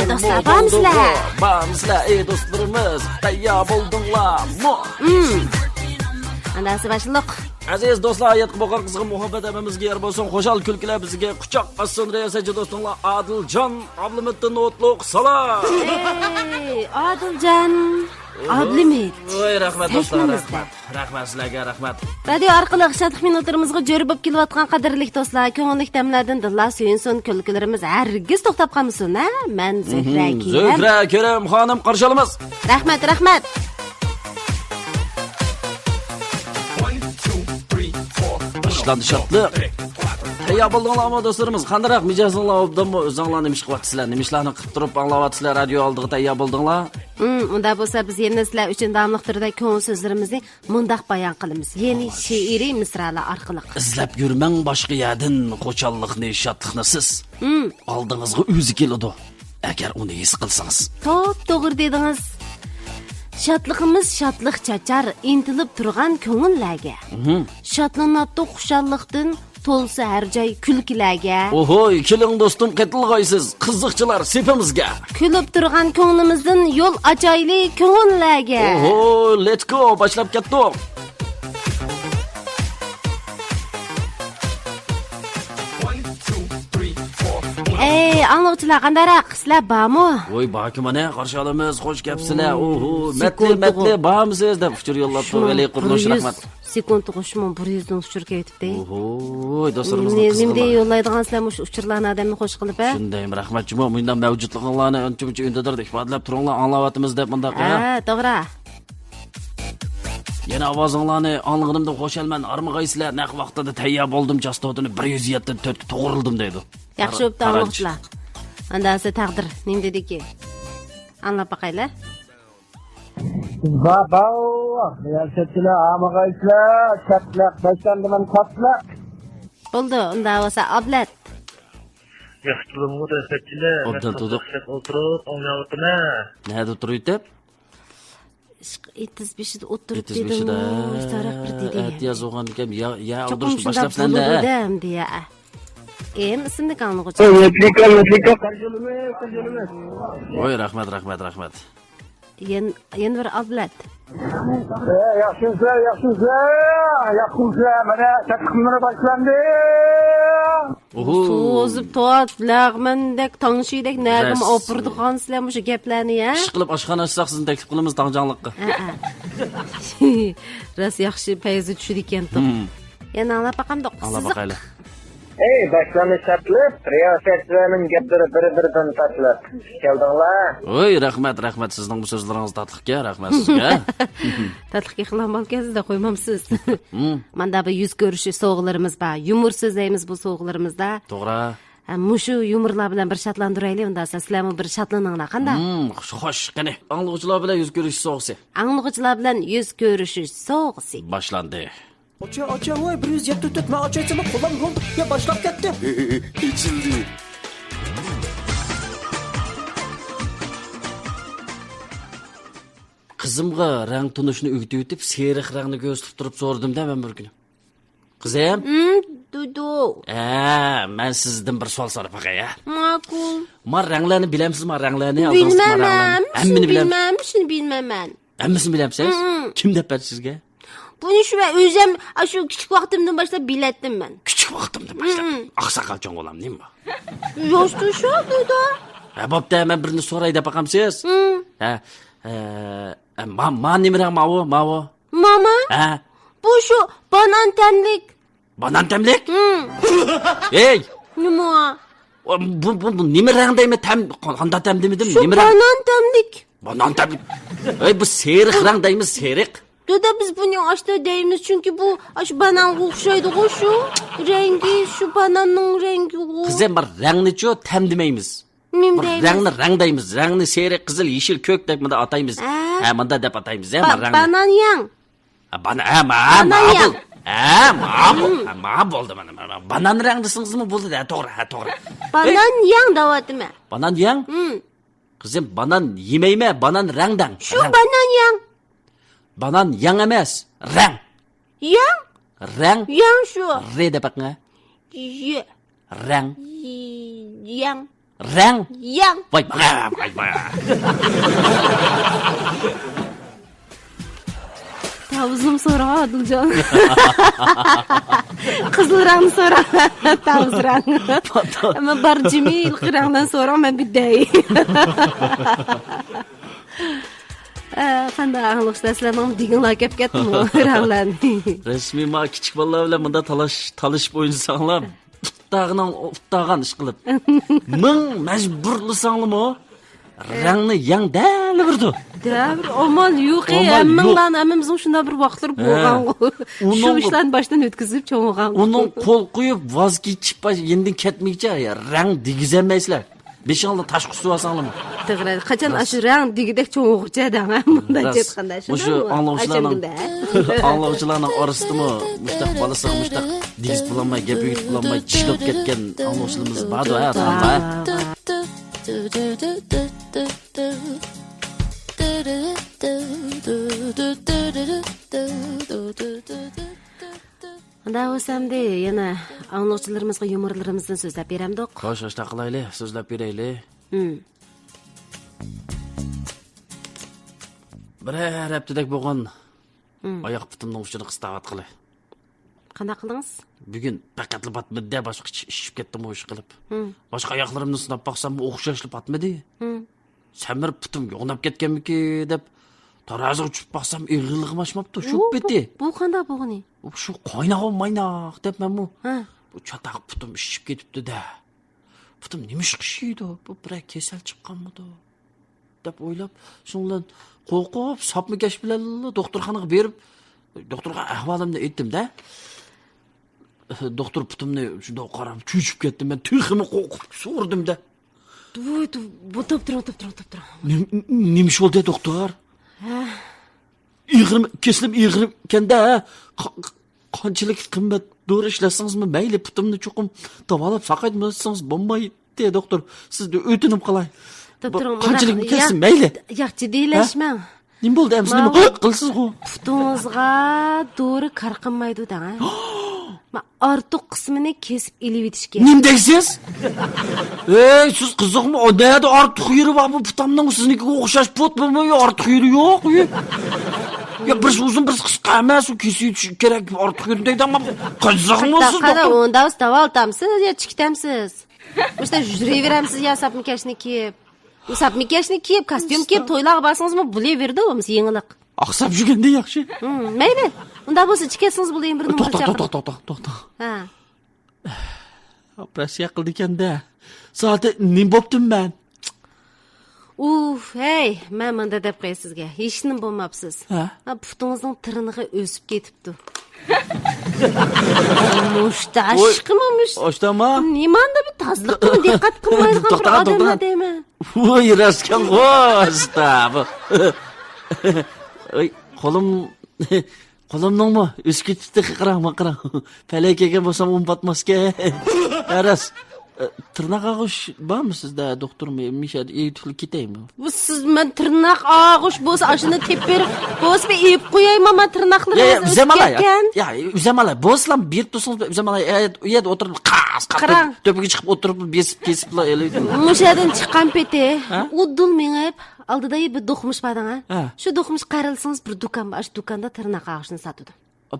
dostlar, bağımsızlar. Bağımsızlar, dostlarımız. Tayyor bo'ldinglar. Andası başlık. Aziz do'stlar, hayatga boqar qizg'in muhabbat amamizga yer bo'lsin, qo'shal kulkilar bizga quchoq ossin. Riyosachi do'stlar Adiljon Ablimiddan o'tliq salom. Adiljon Ablimid. Voy, rahmat do'stlar, rahmat. Rahmat sizlarga, rahmat. Radio orqali shodlik minutlarimizga jo'r bo'lib kelayotgan qadrli do'stlar, ko'ngillik damlardan dillar suyunsin, kulkilarimiz hargiz to'xtab qolmasin, ha? Men Zuhra Kerim. Zuhra Kerim xonim qarshi olamiz. Rahmat, rahmat. Başlandı şartlık. Tayyor bo'ldinglarmi do'stlarimiz? Qandaroq mijozinglar obdanmi? O'zinglarni ish qilyapsizlar. Nimishlarni qilib turib anglayapsizlar radio oldiga tayyor bo'ldinglar? Unda bo'lsa biz yana sizlar uchun davomli turda ko'ngil so'zlarimizni mundaq bayon qilamiz. Yeni she'riy misralar orqali. Izlab yurmang boshqa yerdan qo'challikni, shodlikni siz. Oldingizga o'zi keladi. Agar uni his qilsangiz. To'g'ri dedingiz. Shodligimiz shodlik chachar, intilib turgan ko'ngillarga. Shodlanatdi xushallikdan to'lsa har joy kulkilarga. Ohoy, keling do'stim, qetilg'aysiz, qiziqchilar sepimizga. Kulib turgan ko'nglimizdan yo'l ochayli ko'ngillarga. Oho, let's go, boshlab ketdik. Anlıqçılar qandaroq? Sizlar bormi? Voy, bakimane qarshi olamiz, xo'sh kelibsizlar. Oho, matli bormisiz deb uchur yo'llab turg'ali qurilish rahmat. Sekund qo'shimon 100 dan uchur ketibdi. Oho, do'stlarimizga nimda yo'llaydigansizlar mush uchurlarni odamni xo'sh qilib, ha? Shundaymi, rahmat juma. Bundan mavjudliginglarni uncha undadirdi ifodalab turinglar, anglayapmiz deb bunda qara. Ha, to'g'ri. Yana ovozinglarni anlig'imda qo'shalman, armag'aysizlar, naq vaqtida tayyor bo'ldim, chastotini 107 dan 4 to'g'rildim deydi. Yaxshi bo'pti, anlıqçılar. Andasi taqdir nim dediki? Anlab baqaylar. Babao, riyosatchilar, amag'aysizlar, chatlaq, başlandiman tatlaq. Bo'ldi, unda bo'lsa ablat. Yaxshilimi riyosatchilar? Obdan tuduq. O'tirib, o'ynayaptimi? Nada turib? 75 o'tirib dedim. Saroq bir dedi. Ehtiyoj bo'lgan ekan, ya o'tirishni boshlabsan-da. deya. Ismini qanlig'uchi. Replika, qarjilimi. Voy, rahmat. Yen bir ablat. Yaxshimsiz. Mana chaqimlar boshlandi. So'zib to'atlag'mandek, tangshidek nagim opirdigansizlar mushu gaplarni, ya. Ish qilib oshxona ochsaq sizni taklif qilamiz tangjonliqqa. Ras yaxshi payzi tushdi ekan. Yana anglab baqamda. Anglab baqaylar. Boshlanish shartlab, riyosatchilarning gaplari bir-biridan tatlab. Keldinglar? Voy, rahmat sizning bu so'zlaringiz tatliqga, rahmat sizga. Tatliqga qilam bo'lgansizda qo'ymamsiz. Menda bu yuz ko'rishi so'g'larimiz bor. Yumor so'zlaymiz bu so'g'larimizda. To'g'ri. Mushu yumorlar bilan bir shatlantiraylik, unda sizlarmi bir shatlaninglar, qanday? Xo'sh, qani. Anglovchilar bilan yuz ko'rish so'g'si. Anglovchilar bilan yuz ko'rishish so'g'si. Boshlandi. Ocha, voy 174 men ochaytsam qo'lim bo'ldi. Ya boshlab ketdim. Ichildi. Qizimga rang tunishni o'rgatib, seriq rangni ko'rsatib turib so'radim-da men bir kuni. Qizim? Dudu. Men sizdan bir savol so'rab qo'yay. Ma'qul. Men ranglarni bilamsizmi? Ranglarni bilmayman. Hammani bilaman. Shuni bilmayman. Hammasini bilamsiz? Kim deb berdi sizga? Buni shu o'zim shu kichik vaqtimdan boshlab bilatdim men. Kichik vaqtimdan boshlab. Oqsoqolchon bo'lam, nima? Yoshda shu Dudu. Bo'pti, men birini so'ray deb baqamsiz? Ma nima rang mavu? Mama? Bu shu banan tamlik. Banan tamlik? Ey! Nima? Bu nima rangdaymi? Qanday tam demidim? Nima rang? Banan tamlik. Ey, bu seriq rangdaymi? Seriq? Dudu biz buni ashta deymiz chunki bu shu bananga o'xshaydi-ku shu. Rengi shu bananning rengi. Qizim, bir rangni-chu tam demaymiz. Rangni rangni seriq, qizil, yeshil, ko'k deb bunda ataymiz. Bunda deb ataymiz, rangni. Banan yang. Ma'qul. Ma bo'ldi mana. Banan rang desingizmi bo'ldi-da, to'g'ri. Banan yang davatimi? Banan yang? Qizim, banan yemaymi? Banan rangdan. Shu banan yang. Banan yang emas, rang. Yang? Rang. Yang shu. Re deb baqnga. Ye. Rang. Yang. Rang. Yang. Vay vay. Tavuzum so'ra Odiljon. Qizil rangni so'ra. Tavuz rang. Ammo barjimil rangdan so'ra men biday. Qanday anglashlasizlar, deganlar kelib ketdimi ranglarni. Resmi ma kichik bolalar bilan bunda talashib o'ynasanlar, uttag'an ish qilib. Ming majburlasanglarmi? Rangni yang dal birdi. Davr amal yo'q, hammamizning shunday bir vaqtlar bo'lgan. Shu ishlarni boshdan o'tkazib cho'ng'an. Uning qo'l qo'yib voz kechib endi ketmaycha rang digizamaysizlar. Beshingni tashqi suv olsanglarmi? To'g'ri, qachon shu rang digidek cho'ng'uqcha dang, bunday chetqanda shunday. Anglovchilarning orasidami mushtaq bolasiga mushtaq digiz bulanmay, gap yutib bulanmay, tishlab ketgan anglovchilarimiz bor-ku, ha. Unda o'samda yana anglovchilarimizga yumorlarimizni so'zlab beramdiq. Xo'sh, qilaylik, so'zlab beraylik. Bir haftadak bo'lgan oyoq putimning uchini qistavatqili. Qanday qildingiz? Bugun faqatli batmidi, boshqa ishib ketdim o'sh qilib. Boshqa oyoqlarimni sinab baqsam, o'xshashli batmidi. Samir putim yo'nab ketganmiki deb taroziga tushib baqsam, ig'irlig'im oshmabdi, shu biti. Bu qanday bo'lgani? Shu qo'ynag'im debman bu. Bu chataq putim ishib ketibdi-da. Putim nima ish qishiydi? Bu bir kasal chiqqanmidi? deb o'ylab, shundan qo'rqib, sapmikash bilan doktorxonaga berib, doktorga ahvolimni aytdim-da. Doktor putimni shunda qarab cho'chib ketdim. Men tiximni qo'rqib so'rdim-da. Bu to'p tur. Nima ish bo'ldi, doktor? Ig'rim kesilib kanda qanchalik qimmat dori ishlasangizmi mayli, putimni cho'qim davolab saqaytmasangiz bo'lmaydi, doktor. Sizga o'tinib qolay. Qanchalik kesin mayli. Yaxshi deylashmang. Nima bo'ldi? Nima qilsiz-ku? Putingizga dori qarqinmaydi da. Men ortiq qismini kesib ilib etish kerak. Nima deysiz? Ey, siz qiziqmi? O nerede ortiq yeri var bu putamdan siznikiga o'xshash putmi? Ortiq yeri yo'q. Ya bir uzun bir qisqa emas, u kesish kerak. Ortiq yeri deydi ama qiziqmi siz? Qara, unda davoltamsiz yo chiktamsiz? O'shda yuraveramsiz ya sapmikashni kiyib. U sapmikashni kiyib, kostyum kiyib to'ylarga borsangizmi, bo'laverdi u mis yengiliq. Aqsab yurganda yaxshi. Mayli. Unda bo'lsa chikasingiz bo'ling bir nima To'xta. Ha. Operatsiya qildi ekanda. Soati nima bo'ptim men? Hey, men menda deb qo'y sizga. Hech nima bo'lmabsiz. Ha? Putingizning tirnig'i o'sib ketibdi. Mushtashqimish. Oshtama? Nimanda bir tazliqqa diqqat qilmaydigan bir odamlar deyman. Voy, raskan qo'sta bu. Ey, qo'limningmi o'sib ketibdi, qarama. Falakaga bo'lsam unbatmasga. Aras. Tırnak ağış var mı sizde doktor Mişa? Eğitim kiteyim. Bu siz men tırnak ağış bolsa aşını tepir. Bolsa bir ip koyayım ama tırnakları üzemala ya. Üzemala. Bolsam bir tusunuz üzemala. Ya oturup kas. Töpüge çıkıp oturup kesip la eleydi. Muşadan çıkan peti. Udul menep aldıda bir dokmuş badana. Şu dokmuş qaralsanız bir dukan var. Şu dukanda tırnak ağışını satıdı.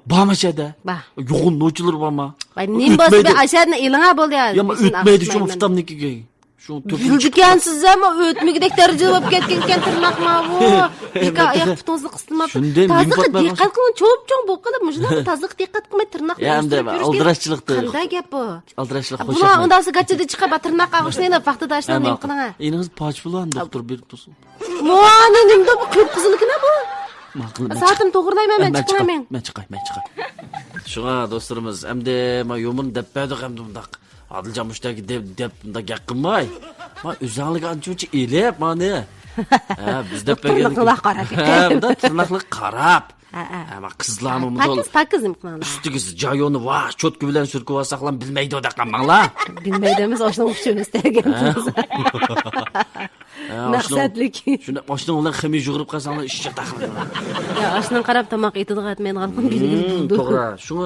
Bağım aşağıda. Ba. Yoğun noçular bağıma. Nim bolsa bir aşağıdan ilana boldu ya. Ya ama ötmeydi şu muftamnikiga. Şu töpüge Bildikan siz ama ötmegidek darajada bo'lib ketgan tırnak ma bu. İki ayak putunuzni qistirmab. Tazliq diqqat qiling, cho'p-cho'ng bo'lib qolib, mujna tazliq diqqat qilmay tırnak. Ya endi aldirashchilikda. Qanday gap bu? Aldirashchilik xo'sh. Bular undasi gachada chiqib tırnak ag'ishlaydi, vaqtida ashdan nima qiling? Eningiz poch bilan doktor berib tursin. Mana nimda bu ko'p qizillikna bu? Saatim to'g'rilayman, men chiqaman. Men chiqay. Shunga do'stlarimiz, endi men yo'min deb berdik endi bundaq. Adiljon mushtaki deb bunda gap qilmay. Men o'zinglik ancha elib, mana. Biz deb bergan. Tırnaqlar qarab. Bunda tırnaqlar qarab. Ama kızlarımı mı Pakizim qiladi. Üstügüsü cayonu vah çotku bilen sürkü vasaklan bilmeydi o da kanmanla. Bilmaydimiz oshning uchun istaganmiz. Maqsadlik. Shunda oshning bilan ximi yug'urib qolsanglar ishchi taqiladi. Ya oshning qarab tomoq etidi qatmaydigan belgili bo'ldi. To'g'ri. Shuni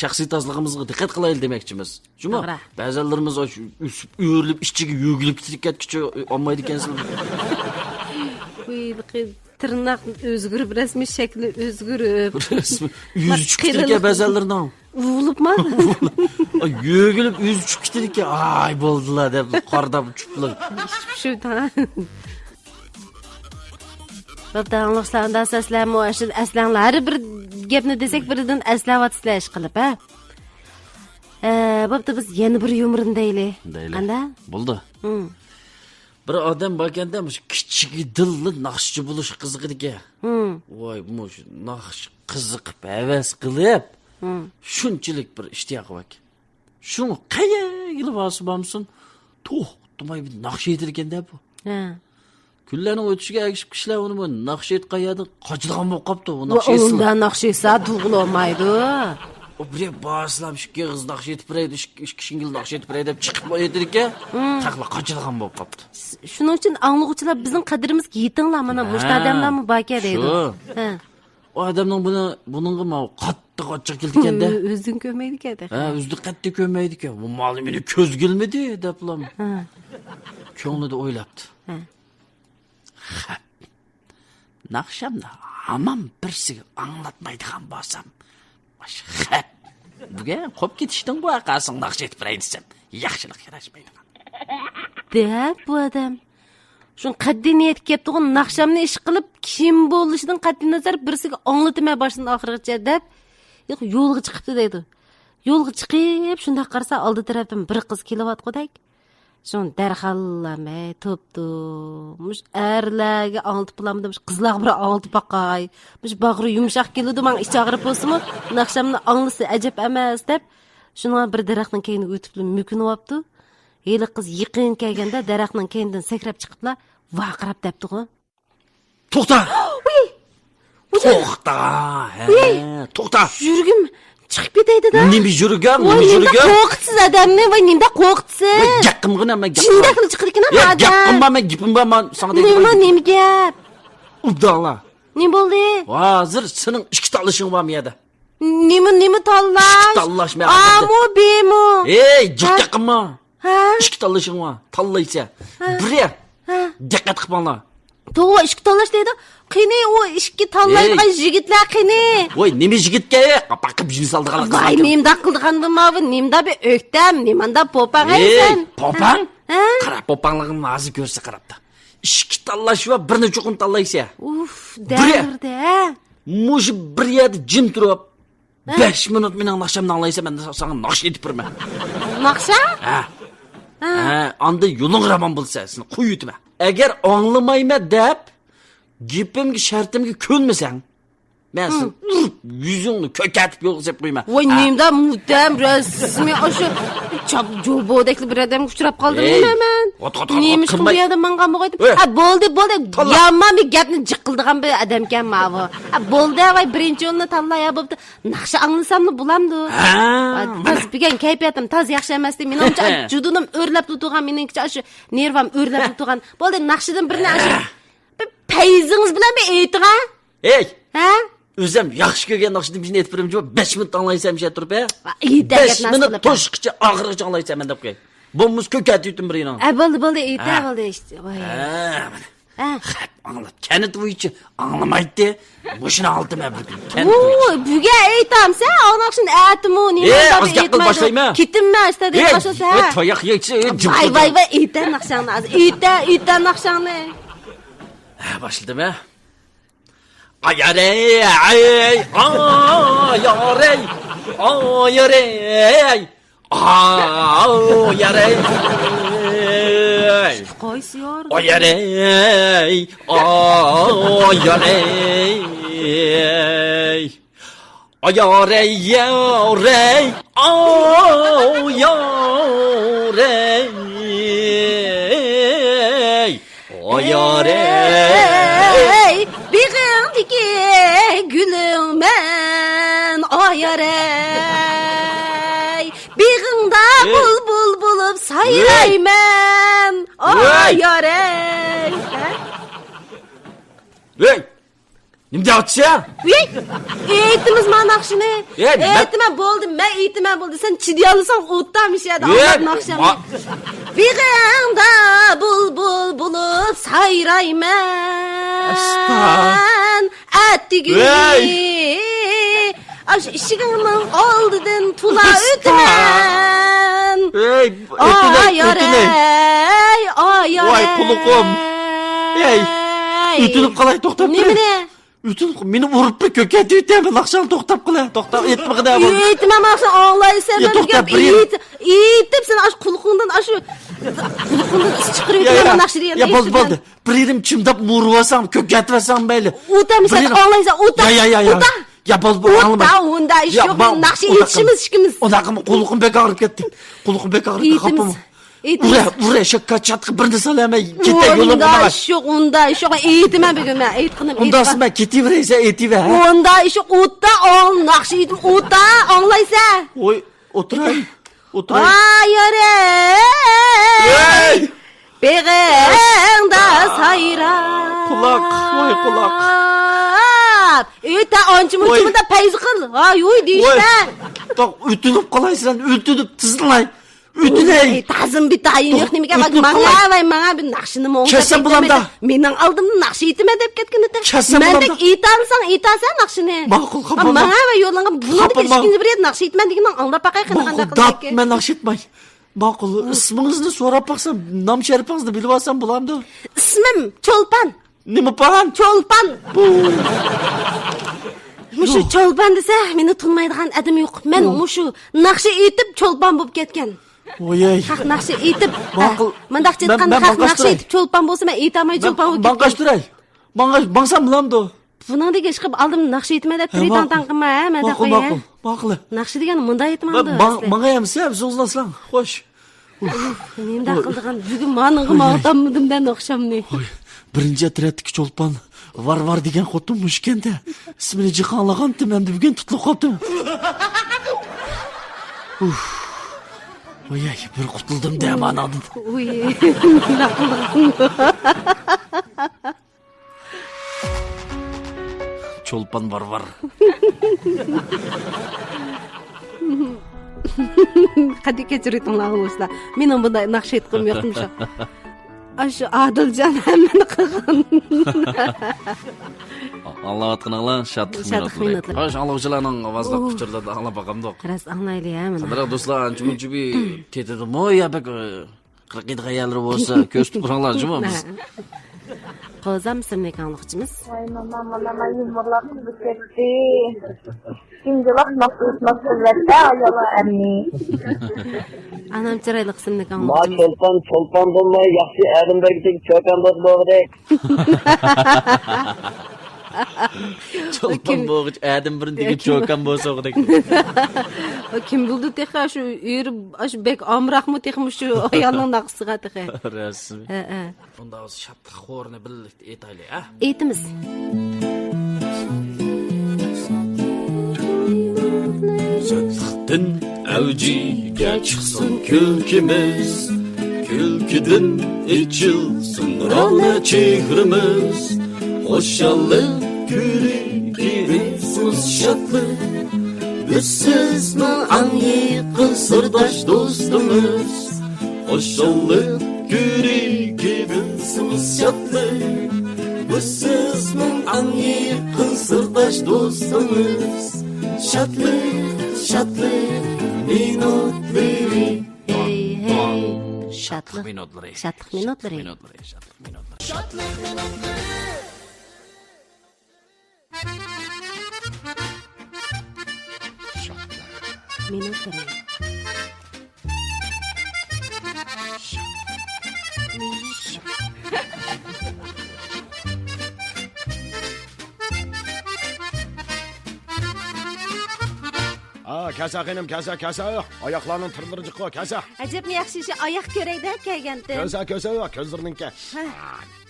shaxsiy tozlig'imizga diqqat qilaylik demoqchimiz. Shumi? To'g'ri. Ba'zilarimiz o'sib uyurilib ishchiga yugilib ketgancha olmaydi ekansizlar. Tırnak o'zgarib, rasmiy shakli o'zgarib. Resmi yüz çıktı ba'zilarning. Uvilibmi? Yugilib yüz chiqib ketdi. Ay bo'ldilar deb qordab uchiblar. Shu ta. Babdanlıqsanda səslənmə aşın əslanları bir gapni desək biridən əslavatısla iş qılıb, ha? Babda biz yeni bir yumrun deyli. Qanda? Bo'ldi. Bir odam bo'lganda kichik dilli naqshchi bo'lish qiziq ekan. Voy, bu naqsh qiziqib, havas qilib, shunchalik bir ishtiyoq bor. Shuni qayerga bosibamsin? To'xtamay bir naqsh etilganda bu. Ha. Kunlarning o'tishiga agishib kishilar uni bu naqsh et qayerda qochilgan bo'lib qopti, u naqsh etsin. Unda naqsh etsa tug'ilmaydi. O bir bağırsam şu kız naqsh etib beraydi, shingil naqsh etib beraydi deb chiqib qo'yadi ekan. Taqla qochilgan bo'lib qopti. Shuning uchun anglag'uvchilar bizning qadrimizga yetinglar, mana mushta odamlarmi baka deydi. Ha. O adamning buningga ma qattiq ochiq keldi ekanda. O'zing ko'maydi ekan. Ha, o'zini qattiq ko'maydi ekan. Bu moli meni ko'z kelmadi deblam. Ha. Ko'nglida o'ylabdi. Ha. Naqshamni hamon birsiga anglatmaydigan bo'lsam, xap. Buga qo'yib ketishdan bu aqasing naqsh etib beray desam, yaxshilik yarashmaydi. Deb bu odam shun qat'iy niyat kelibdi-ku, naqshamni ish qilib, kim bo'lishidan qat'iy nazar birsiga anglatmay boshdan oxirigacha deb yo'lga chiqibdi deydi. Yo'lga chiqib, shunda qarasa oldi tarafdan bir qiz kelyapti-ku. Şun dərxallamay, topdu. Muş erlərə anlatıp bulamıdım. Qızlar bir anlatıp baqay. Muş bağrı yumşaq keldi, mən iç ağrıb bolsunmu? Naqşamni anlısı əcəb emas deb. Şuna bir daraxtın keyini ötüp mümkün olubdu. Heli qız yaqin kelganda daraxtın keyindən sakrab chiqiblar, vaqirab debdi-ku. To'xta. To'xta. To'xta. Yurgim chiqib ketaydi da. Nima yurgan? Qo'rqsiz odamni va nimda qo'rqsiz? Gapimgina men gap. Shunday chiqir ekan adam. Gapim bor, men sana deyman. Nima gap? Ubdala. Nima bo'ldi? Hozir sening ikki talishing bor miyada? Nima tanlash? Tanlashmay. Amo bemo. Ey, jikka qilma. Ha? Ikki talishing bor. Tanlaysa. Bir. Diqqat qilinglar. To'g'ri, ikki tanlash deydi. Qani o ikki tanlaydigan yigitlar qani? Voy, nima yigitga? Baqib jins oldigan. Voy, nimda qildigan bilmavi, nimda bir o'ktam, nimanda popang aysan. Popang? Qara, popangligimni hozir ko'rsa qarabdi. Ikki tanlash va birni cho'qim tanlaysa. Uf, da'rda. Mush bir yerda jim turib 5 minut mening naqshamni anglaysa, men sana naqsh etib beraman. Naqsha? Ha. Anda yo'ling ramon bo'lsa, seni qo'yitma. Agar anglamayman deb gapimga shartimga ko'nmasang, men sen yuzingni ko'katib yo'qsab qo'yman. Voy, nimda mutam rasmiy o'sha chap jo'bodakli bir odamga uchrab qoldim men. Nima ish qilmaydi menga qo'ydim. Ha, bo'ldi. Yomon bir gapni jiqildigan bir odam ekan ma'vo. Ha, bo'ldi, voy, birinchi yo'lni tanlay bo'pti. Naqsha anglasamni bo'lamdi. Biz bilgan kayfiyatim taz yaxshi emas deb, menimcha judunim o'rlab turgan, meningcha shu nervam o'rlab turgan. Bo'ldi, naqshidan birini payzingiz bilan bir aytgan. Ey! Ha? O'zim yaxshi ko'rgan naqshni bizni aytib beraman. 5 minut anglaysam shay turib, 5 minut to'shqicha og'irgacha anglaysan men deb qo'y. Bo'lmasa ko'kat yutim bir yana. Bo'ldi, ayta işte. Voy. Anglat. Kanit bo'yicha anglamaydi. Mushuni oldim men bir kun. Voy, buga aytamsa, naqshni aytmu, nima deb aytmaydi. Ketinma, istadi boshasa. Voy, toyoq yeychi, voy, ayta naqshani, ayta naqshani. Başladım. Ayarey, ayarey. Qaysi yor? Ayarey. Ey, bir gülüm yarey. Beg'ingda bulbul bo'lib sayrayman. Yarey. Hey! Nima deyapsan? Aytimiz mana naqshini. Aytma bo'ldi, men aytman bo'ldi. Sen chidiyolsan o'ttamishadi naqshani. Beg'ingda bulbul bo'lib sayrayman. Attigini. Aş ishigimning oldidan tula o'tman. Hey, yarey. Voy quluqim. Hey, o'tinib qalay to'xtab tur. Nima? Ütün meni urib ko'katib o'taymi, naqshani to'xtab qilay. To'xtab, aytmag'ida bu. Aytma, maqsa anglaysan. Aytib sen ash qulqingdan ashu qulqingdan chiqirib o'tgan naqshni Ya bo'ldi. Bir yerim chimdab murvasam, ko'katmasam mayli. O'tamsan, anglaysan, o'ta. Ya bo'ldi, o'ta, unda ish yo'q. Naqsh aytishimiz ishimiz. Unaqami qulqim bek og'rib ketdi. Qulqim bek og'rib qapim. Ura shakka chatqi birni salamay ketay yo'limda. Unda ish yo'q. Aytma bugun men aytqinim. Undasi men ketaveraysa aytiva. Unda ish yo'q. O'ta, naqsh aytib o'ta, anglaysan. Voy, o'tiray. Yarey. Beg'ingda sayra. Quloq, voy quloq. O'ta onchi-munchimda payz qil. Yo'y deyishda. To'q o'tinib qolaysan, o'tinib tizilay. O'tinay. Ta'zim bitayin yo'q nimaga bak, menga bir naqshini mo'ngsa. Kasam bulamda. Mening oldimda naqsh aytma deb ketgan edi. Mendek aytasan naqshini. Ma'qul qabul. Menga va yo'llangan bunga ishkinchi bir naqsh aytma degan anglab baqay qanday qilib. Men naqsh aytmay. Ma'qul, ismingizni so'rab baqsam, nom sharifingizni bilib olsam bo'lamdi. Ismim Cho'lpan. Nima pan? Cho'lpan. Mushu Cho'lpan desa, meni tunmaydigan adam yo'q. Men mushu naqsh aytib Cho'lpan bo'lib ketgan. Voyay. Haq naqshi aytib. Mendaq aytgan haq naqshi aytib Cho'lpan bo'lsa, men aytamay Cho'lpan bo'lib ketgan. Banqashtiray. Bangsam bilamdi. Buningdek ish qilib oldim, naqsh aytma deb tridan qilma, men deb qo'yay. Ma'qul. Naqshi degan bunday aytmadi. Menga ham sen so'zlasang, xo'sh. Menda qildigan bugun menga maqtammidim da o'xshamni. Birinchi tretdiki Cho'lpan var degan xotin mushkanda. Ismini jiqonlagandim, endi bugun tutilib qoldi. Voyay, bir qutuldim da manadan. Cho'lpan var. Qadi kechiritinglar o'zlar. Mening bunday naqsh aytqim yo'qmi shu. Aşı Adilcan hemen qilgan. Allah atqınlar şadlıq minutları. Xo'sh, anglovchilarning ovozli kuchirlarda anglab baqamdoq. Ras anglayli ham. Qadrli do'stlar, ancha-muncha bir tetadi. Mo'ya bak 47 qayalri bo'lsa, ko'z tupranglar juma biz. Qozam simlik angliqchimiz. Ay mana yumurlar ketdi. Kimdilar nasıl vette ayala emni. Anam chiroyli simlik Ma angliqchimiz. Cho'lpan bo'lmay, yaxshi Adamdagi cho'kan bo'lg'idek. Cho'lpan bo'g'ich Adam birin degib cho'kan bo'lsa o'g'dek. Kim buldu texa shu yurib ash bek amraqmi texmi shu ayolning naqsiga texa. Rasmi. Ha. Unda o'z shatliq xo'rini birlikda aytaylik, ha? Aytimiz. Shatliqdan avjiga chiqsin kulkimiz, kulkidan ichilsin rona chehrimiz. Xo'shallik ko'rigimiz shatlik, bizsizmi anyiqin sirdosh do'stimiz. Xo'shallik ko'rigimiz shatlik, bizsizmi anyiqin sirdosh do'stimiz. Shatlik minutlari. Hey. Shatliq minutlari. Shatliq minutlari. Minutlari. Kasa xanım, kasa. Ayaklarının tırları çıkıyor, kasa. Acaba yaxshi ish oyoq ko'rayda kelganda. Kasa, gözlerininki.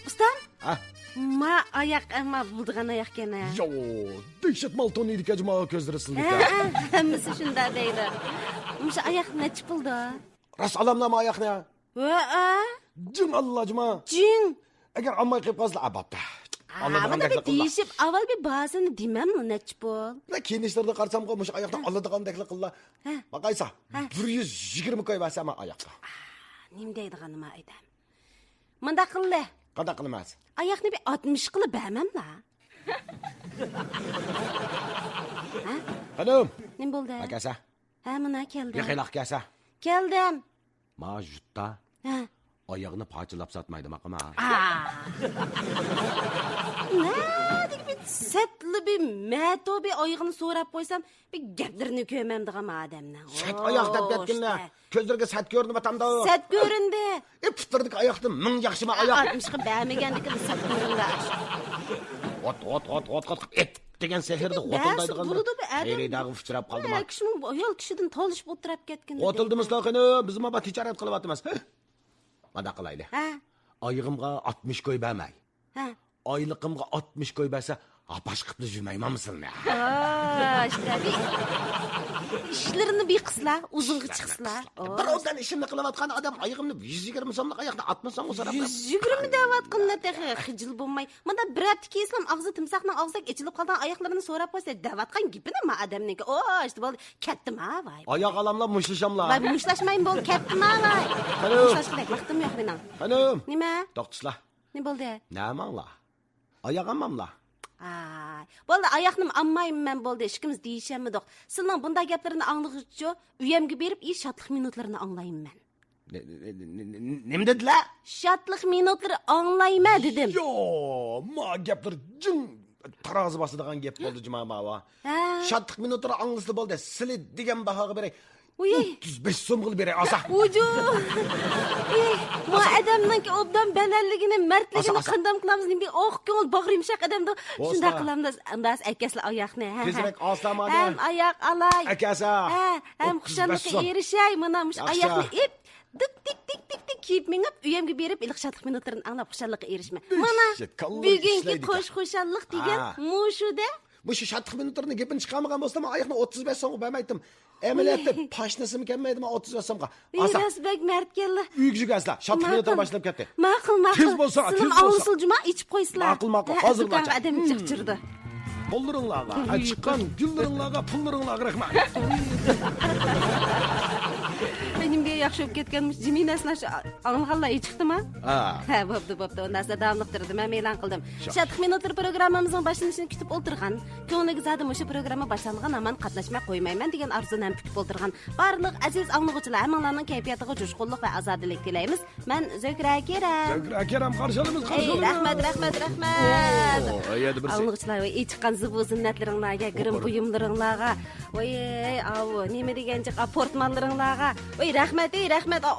Ustam? Ha? Ma oyoq ama buldigan oyoq ekan. Yo, dehshat mal tonu edik ajma ko'zlari sildik. Hammasi shunda deydi. Musha oyoq nechi pulda? Ras alamlama ayaqni. Va, Jin Allah jima. jin. Agar ammay qilib qolsa ababda. Bunda bir deyishib, avval bir bahasini demammi nechi pul? La kiyinishlarda qarsam qo'ymuş oyoqdan oladigandak qillar. Baqaysa 120 qo'yib bersam oyoqqa. Nim deydiganimi aytam. Munda qildi. Qanday qilmas? Oyoqni bir 60 qilib bermamla. Xanım. Nim bo'ldi? Akasa. Ha, mana keldim. Yaxilaq kasa. Keldim. Ma jutta Ha. oyog'ini parchalab sotmaydi maqama. Nima bir setli bir meto bir oyog'ini so'rab qo'ysam, bir gaplarini ko'ymamdigan odamdan. Sat oyoq deb ketdingmi? Ko'zlarga sat ko'rinib atamda. Sat ko'rindi. Piftirdik oyoqni ming yaxshimi oyoq. 60 qilib bermagandiki sat ko'rindi. Ot et degan sehrda o'tildaydigan. Xeyriydagi uchrab qoldimi? Kishim ayol kishidan tolishib o'tirib ketgan. O'tildimizlar qani, biz mana tijorat qilyapmiz. Mana qilayli. Ha. Oyog'imga 60 qo'y bermay. Ha. Oyliqimga 60 qo'y bersa, apash qilib yurmaymanmisan? İşte bir işlerini bir kısla, uzun çıksla. Birovdan ishimni qilayotgan odam oyog'imni 120 so'mlik oyoqda 60 so'm so'rab. 120 devatqanda texi xijil bo'lmay. Mana bir hafta islam og'zi timsoqning og'ziga ichilib qolgan oyoqlarini so'rab qo'ysa, devatgan gipini ma odamniki. İşte bo'ldi, ketdim ha vay. Oyoq alamlar mushlashamlar. Vay mushlashmayim bo'ldi, ketdim ha vay. Mushlashqidek vaqtim yo'q mening. Xanım. Nima? To'xtasizlar. Ne bo'ldi? Namanglar. Oyoq ammamlar. Ay, bo'ldi oyoqnim ammayman bo'ldi. Ishkimiz deyishamidiq. Sizning bunday gaplarini anglag'uchi uyamga berib, shodlik minutlarini anglayman. Nima dedilar? Shodlik minutlari anglayman dedim. Yo, ma gaplar jin tarozi bosadigan gap bo'ldi juma baba. Shodlik minutlari anglisli bo'ldi. Sizlar degan bahoga beray. 35 so'm qilib beray, asa. Uju. Bu odamning obdan balandligini, mardligini qanday qilamiz? Bir oq ko'ngil, bag'ri yumshoq odamda shunday qilamiz. Andas akaslar oyoqni. Tezroq oslamadi. Ham oyoq alay. Akasa. Ham xushallikqa erishay. Mana mush oyoqni ip dik kiyib mengib uyamga berib, iliq shodlik minutlarini anglab xushallikqa erishma. Mana bugungi qo'sh-qo'shallik degan mushuda. Bu shu shodlik minutlarini gapini chiqarmagan bo'lsam, oyoqni 35 so'mga bermaydim. Amaliyotda pashnasimi kelmaydimi 35 so'mga. Rasbek mard keldi. Uyga shodlik minutlari boshlab ketdi. Ma'qul. Tez bo'lsa, tez bo'lsa. Avsul juma ichib qo'ysizlar. Ma'qul. Hozirgacha. Adam chiqchirdi. Pullaringlarga, chiqqan gullaringlarga, pullaringlarga rahmat. Menimga yaxshi bo'lib ketganmish. Jiminaslar anglaganlar chiqdimi? Ha, bo'pti. Ondan davomliqtirdim. Men e'lon qildim. Shodlik minutlari programmamizning boshlanishini kutib o'tirgan, ko'ngliga zadim o'sha programma boshlangan aman qatnashmay qo'ymayman degan orzudan kutib o'tirgan barliq aziz anglovchilar, hammalarning kayfiyatiga jo'shqinlik va azodlik tilaymiz. Men Zokra Keram qarshilaymiz. Rahmat. Anglovchilar va chiqqan zibu zinnatlaringlarga, girim buyumlaringlarga, voy, nima degancha portmonlaringlarga, voy rahmat,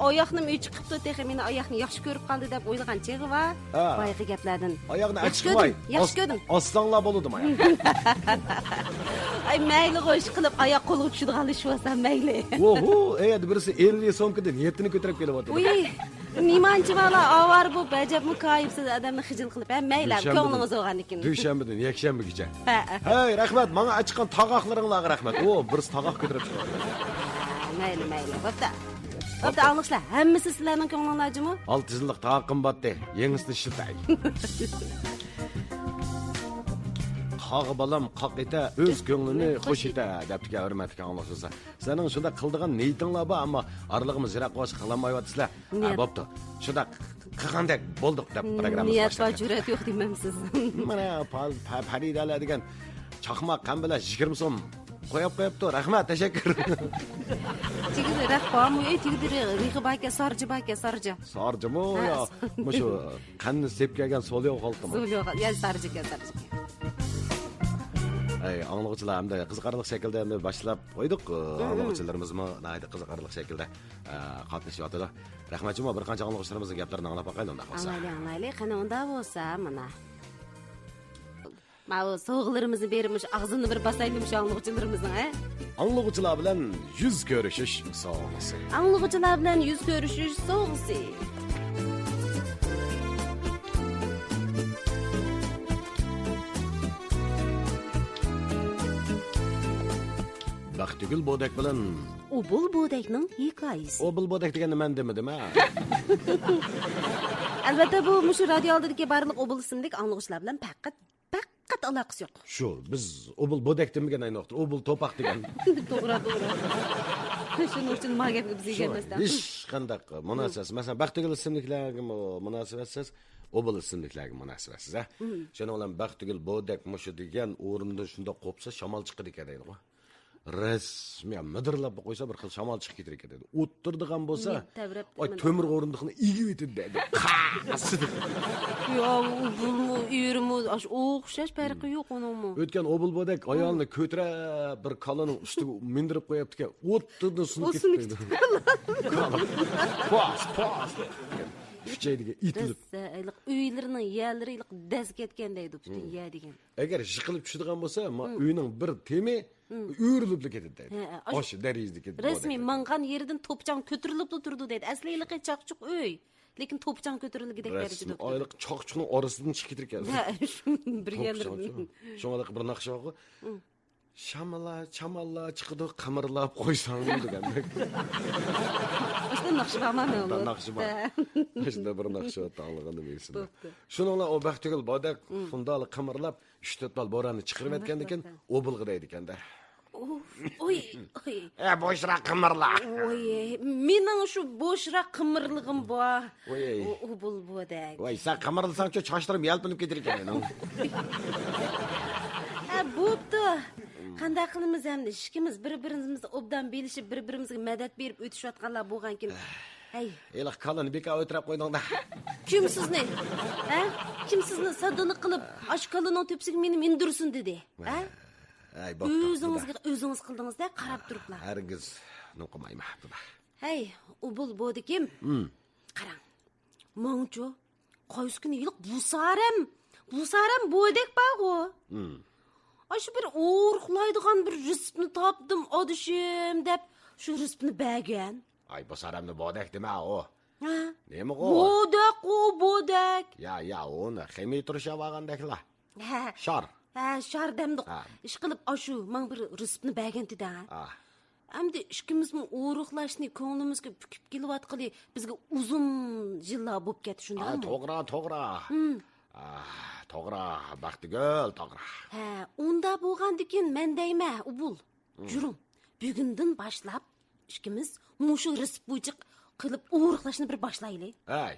oyoqnim uy chiqibdi, texi meni oyoqni yaxshi ko'rib qoldi deb o'ylagan chig'i va boyqi gaplardan. Oyoqni achqimay. Yaxshi ko'rdim. Ostonlar bo'ldim oyoq. Ay mayli qo'sh qilib oyoq qo'lga tushadigan shu bo'lsa mayli. Oho, endi birisi 50 so'mkada niyatini ko'tarib kelyapti. Voy, nimanchi vala avar bu bajab mukoyibsiz odamni xijil qilib, mayli, ko'nglingiz olganlikin. Dushanbadan yakshanbagacha. Hey, rahmat, menga achqan togoqlaringlarga rahmat. Birisi togoq ko'tarib chiqdi. Mayli. Bo'pti, anglashlar. Hammasi sizlarning ko'nglinglarjimi? 6 yillik taqim botdi. Yangisini shitay. Qog'i balam qoq eta, o'z ko'nglini xush eta, debdiga hurmatli anglashsa. Sening shunda qildigan niyatinglar bor, ammo arlig'imiz yiroq qo'sh qilolmayapsizlar. Bo'pti. Shunda qilgandek bo'ldik deb programma niyat va jur'at yo'q demamsiz. Mana paridalar degan chaqmoq qam bilan 20 so'm qo'yibdi. Rahmat, tashakkur. Tigidi rahbarmi? Tigidi Rixibaka Sarjibaka. Sarjimi yo? Mushu qanni sepkagan so'liyoq qoldim. Ya Sarjika. Anglag'uchilar hamda qiziqarli shaklda hamda boshlab qo'ydik. Anglag'uchilarimizmi naydi qiziqarli shaklda qatnashyaptilar. Rahmatjuma bir qancha anglag'uchilarimizning gaplarini anglab boqaylik unda qolsa. Anglaylik, qani unda bo'lsa, mana. Mana so'g'larimizni berimish, og'zini bir basaylik anglag'uchilarimizning, Anglag'uchilar bilan yuz ko'rishish sovg'asi. Anglag'uchilar bilan yuz ko'rishish sovg'asi. Baxtigul Bodak bilan Obul Bodakning hikoyasi. Obul Bodak deganni men demadim ha. Albatta bu mushu radio oldidagi barliq Obul ismli anglag'uchilar bilan faqat aloqasi yo'q. Shu biz Obul Bodak demagan aynoqdir. Obul To'paq degan. To'g'ri. Shuning uchun ma gapga biz egamasdan. Hech qanday munosabat. Masalan, Baxtigul ismliklarga munosabatsiz, Obul ismliklarga munosabatsiz, ha. Shuning bilan Baxtigul Bodak mushu degan o'rinda shunda qopsa shamol chiqadi ekan deydi. Rasmiy midirlab qo'ysa bir xil shamol chiqib ketar ekan dedi. O'ttirdigan bo'lsa, oy to'mir o'rindiqni egib etdi dedi. Qasidi. Yo, bu yurmu o'xshash farqi yo'q uningmi. O'tgan Obul Bodak ayolni ko'tarib bir kalaning ustiga mindirib qo'yapti-ku. O'ttirdi sunib ketdi. Pas. Kuchaydiga itilib. Iliq uylarining yerlari iliq daz ketgan deydi butun yer degan. Agar yiqilib tushadigan bo'lsa, uyning bir temi uyurilib ketadi deydi. Osh darizda ketdi. Rasmiy mangan yeridan to'pcham ko'tarilib turdi deydi. Asli iliq chaqchuq uy. Lekin to'pcham ko'tarilgidek darajada. Oyliq choqchuqning orasidan chiqib ketar ekan. Bir yerlardan. Shunga bir naqsha bor. Chamalla chiqidi, qimirlab qo'ysang degandek. Ashta naqsh bormi? Naqsh bor. Shunda bir naqsha tanlagan demaysiz. Shuning o Baxtigul Bodak fundali qimirlab 3-4 bal bo'ronni chiqarib aytgan ekan, o'bilg'i deydi ekanda. Oy. Bo'shroq qimirla. Oy, mening shu bo'shroq qimirlig'im bor. U Bodak. Voy, sen qimirlasang-chi choshtirib yalpinib ketar ekan. Bo'pti. Qanday qilamiz endi? Ishimiz bir-birimizni obdan belishib, bir-birimizga madad berib o'tishayotganlar bo'lgankin. Hey, Iliq kalani beka o'tirib qo'ydingda. Kim sizni? Ha? Kim sizni sadoni qilib, ashkalining tepsiga meni mindirsin dedi? Ha? Ay, bo'pti. O'zingiz qildingiz-da, qarab turiblar. Hargiz noqomayman bular. Hey, Obul Bodakim. Qarang. Moncho, qaysi kuni iliq busaram Bodak bor-ku. Aşı bir o'rxlaydigan bir rispni topdim odishim deb shu rispni bergan. Ay bosaramni Bodak dema o. Ha? Nima o? Bodak. Ya, uni ximiy turishib olgandaklar. Ha. Shar. Ha, shar demdi. Ish qilib ashu men bir rispni bergan dedi. Endi ishkimizmi o'rxlashni ko'nglimizga pukib kelyotqili bizga uzun yillar bo'lib ketdi shundaymi? To'g'ri. To'g'ri, Baxtigul, to'g'ri. Ha, unda bo'lgandikin men deyman, Ubul. Jurum. Bugundan boshlab ishkimiz mushu risp bo'yicha qilib o'rxlashni bir boshlaylik. Hey.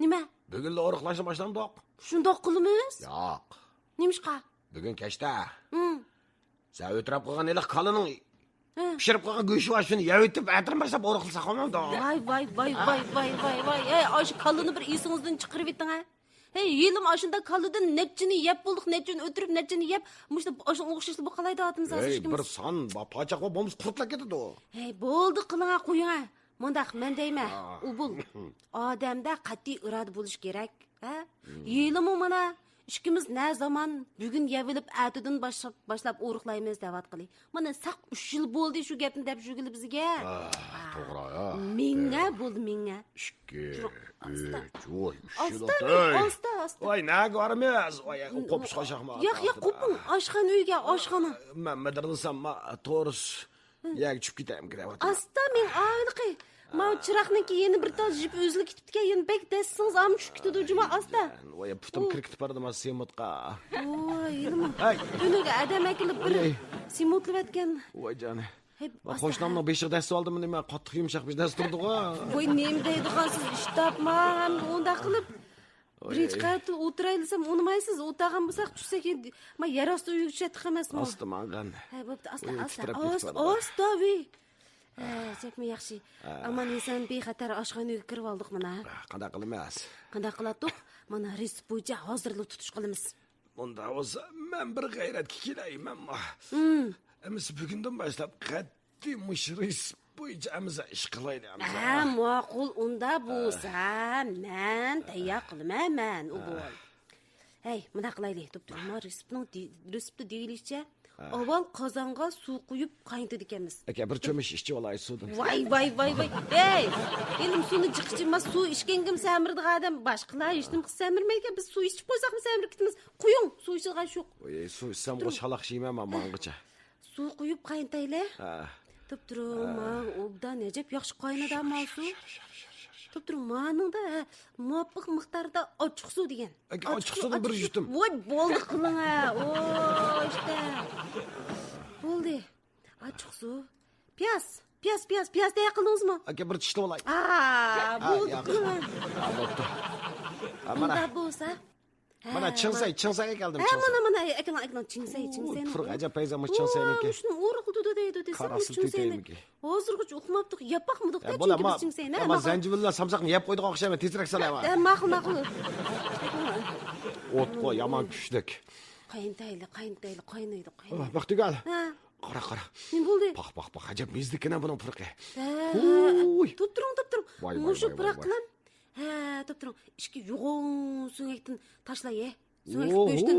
Nima? Bugun o'rxlashni boshlandik. Shundoq qilamiz? Yo'q. Nimishqa? Bugun kechda. Sen o'tirib qolgan iliq kalining pishirib qolgan go'shti va shuni yeyib atirmasab o'rxilsa qolmamdi. Voy. Ey, osh kalini bir esingizdan chiqarib etding ha? Hey, yelim aşında kalıdan netçini yap bulduk, netçini ötürüp netçini yap. Muşta aşın oğuşuşlu bu kalaydı atımız azı işkimiz. Hey, bir san, paçak va bomuz kurtla ketidi o. Hey, boldu qılına qo'yuna. Mundaq men deyme, Ubul. Odamda qat'iy iroda bo'lish kerak, ha? Yelimi mana ishkimiz ne zaman bugun yavilib atidan boshlab o'riqlaymiz devatqili. Mana saq 3 yil bo'ldi shu gapni deb jugili bizga. To'g'ri, ya. Menga bo'ldi, menga. 2 Oy, Asta. Oy, ne görmez? Oy, qo'pish qo'shaqma. Yo'q, qo'ping. Oshxona uyga, oshxona. Men midirlasam, to'g'ris yak tushib ketayim kerak. Asta men ayliqi. Men chiroqniki yeni bir toz jip o'zlik ketibgan, yen bek dassingz am tushib ketdi juma asta. Oy, putim kirkitib bordim semotqa. Voy, nima? Bunaga adam akilib bir semotlayotgan. Voy jani. Qo'shnimning beshiq dasti oldimmi nima qattiq yumshoq bir dast turdi-ku. Voy, nem deydigansiz ish topman, unda qilib. Birinchi qavatda o'tiraylisam, unmaysiz, o'tag'an bo'lsak tushsak, men yer osti uyga tushadi emasmi? Osti mangan. Ha, bo'pti, asta. Chakma yaxshi. Ammo inson bexatar oshxona uyga kirib oldik mana. Qanday qilamiz? Qanday qiladik? Mana risp bo'yicha hozirlik tutish qilamiz. Unda bo'lsa, men bir g'ayratga kelayman. Amiz bugundan boshlab qat'iy mushris bo'yicha amiz ish qilaylik. Ha, ma'qul unda bo'lsa, men tayyor qilmayman, u bo'l. Hey, buna qilaylik, to'pturma rispni deyilishicha avval qozonga suv quyib qaynatadi ekanmiz. Aka, bir cho'mish ishchi olaysiz suvdan. Voy. Hey, elim suvni chiqishimiz, suv ichgangim samirdi adam, boshqalar ishtim qilsa samirmaydi. Biz suv ichib qo'ysakmi samirib ketamiz. Quying, suv ichgan yo'q. Voy, suv ichsam o'shalaq yeyman mengacha. suv quyib qaynatayli. Ha. Tip turing, obdan ajab yaxshi qaynadi ammo suv. Tip turing, meningda muvofiq miqdorda ochiq suv degan. Ochiq suvni bir yutum. Voy, bo'ldi qiling ha. O, işte. Bo'ldi. Ochiq suv. Piyaz deya qildingizmi? Aka bir tishlab olay. Bo'ldi yo'q. qiling. Bo'pti. Bunda bo'lsa. Mana chingsaga keldim. Mana akang chingsay. Furq ajab payzamiz chingsayniki. Shuni o'rqildi deydi desam, Qarasi tetayimki. Hozirgacha uxlabdik, yapaqmidik-da, Bo'la, chunki chingsayni. ama zanjibillar samsaqni yeb qo'ydiq o'xshaymi? Tezroq solayman. Ma'qul. O't qo'y, yomon kuchlik. Qaynaydi, qaynaydi. Baxtigal. Ha, Qara. nima bo'ldi? Bax, ajab mezdikina buni furqi. Uy, tut turing. Voy, Mushuk voy, biroq voy. qilam. Ha, tut turing. Ishki yo'g'on so'ngakdan tashlay. So'ngak go'shtdan.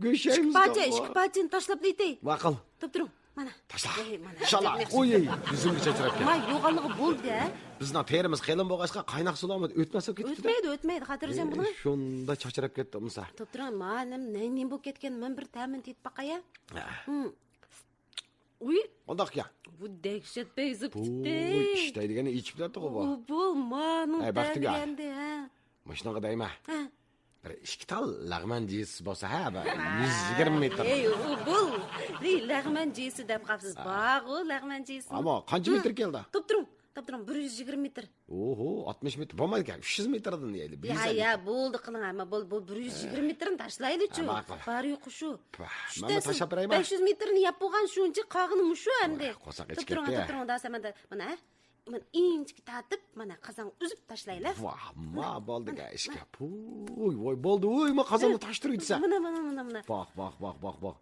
Go'shaymiz. Ishki pachini tashlab deytay. Vaqil. Tut turing. Mana. Tashla. Mana. Shala. Oy, yuzimga chachirab ketdi. Ma yo'g'onligi bo'ldi. Bizning terimiz qalin bo'lg'achqa qaynoq suvlarni o'tmasa ketibdi. O'tmaydi, xotirjam bo'ling. Shunda chachirab ketdi umsa. Tut turing, menim nayning bo'lib ketgan, men bir ta'min tetib baqaya. Uy, Qandoq ya? bu dahshat payzib Oy, ketdi. ishtaydigani ichib turadi bu. Bu mening Ay, baxtiga. deganda, ha. Mashinaga deyma. Ha. Bir ikki tal lag'man jis bo'lsa ha, 120 metr. Ey, bu lag'man jesi deb qapsiz. Baq, u lag'man jesi. Ammo qancha metr keldi? Tut turing, 120 metr. Oho, 60 metr bo'lmaydi ekan. 300 metrdan deydi. Ya, bo'ldi qiling, ammo bu 120 metrni tashlaydi-chu. ma'qul. Bari yo'q shu. Mana tashlab beraymi? 500 metrni yap bo'lgan shuncha qog'ini mushu hamda. Qo'saq Tut ichib turing, ketdi. tut turing, dasam mana inchik tatib, mana qozon uzib tashlaylar. Vah, ma bo'ldi-ga ishga. Voy, bo'ldi. Voy, ma qozonni tashtiribdi. Mana. Baq.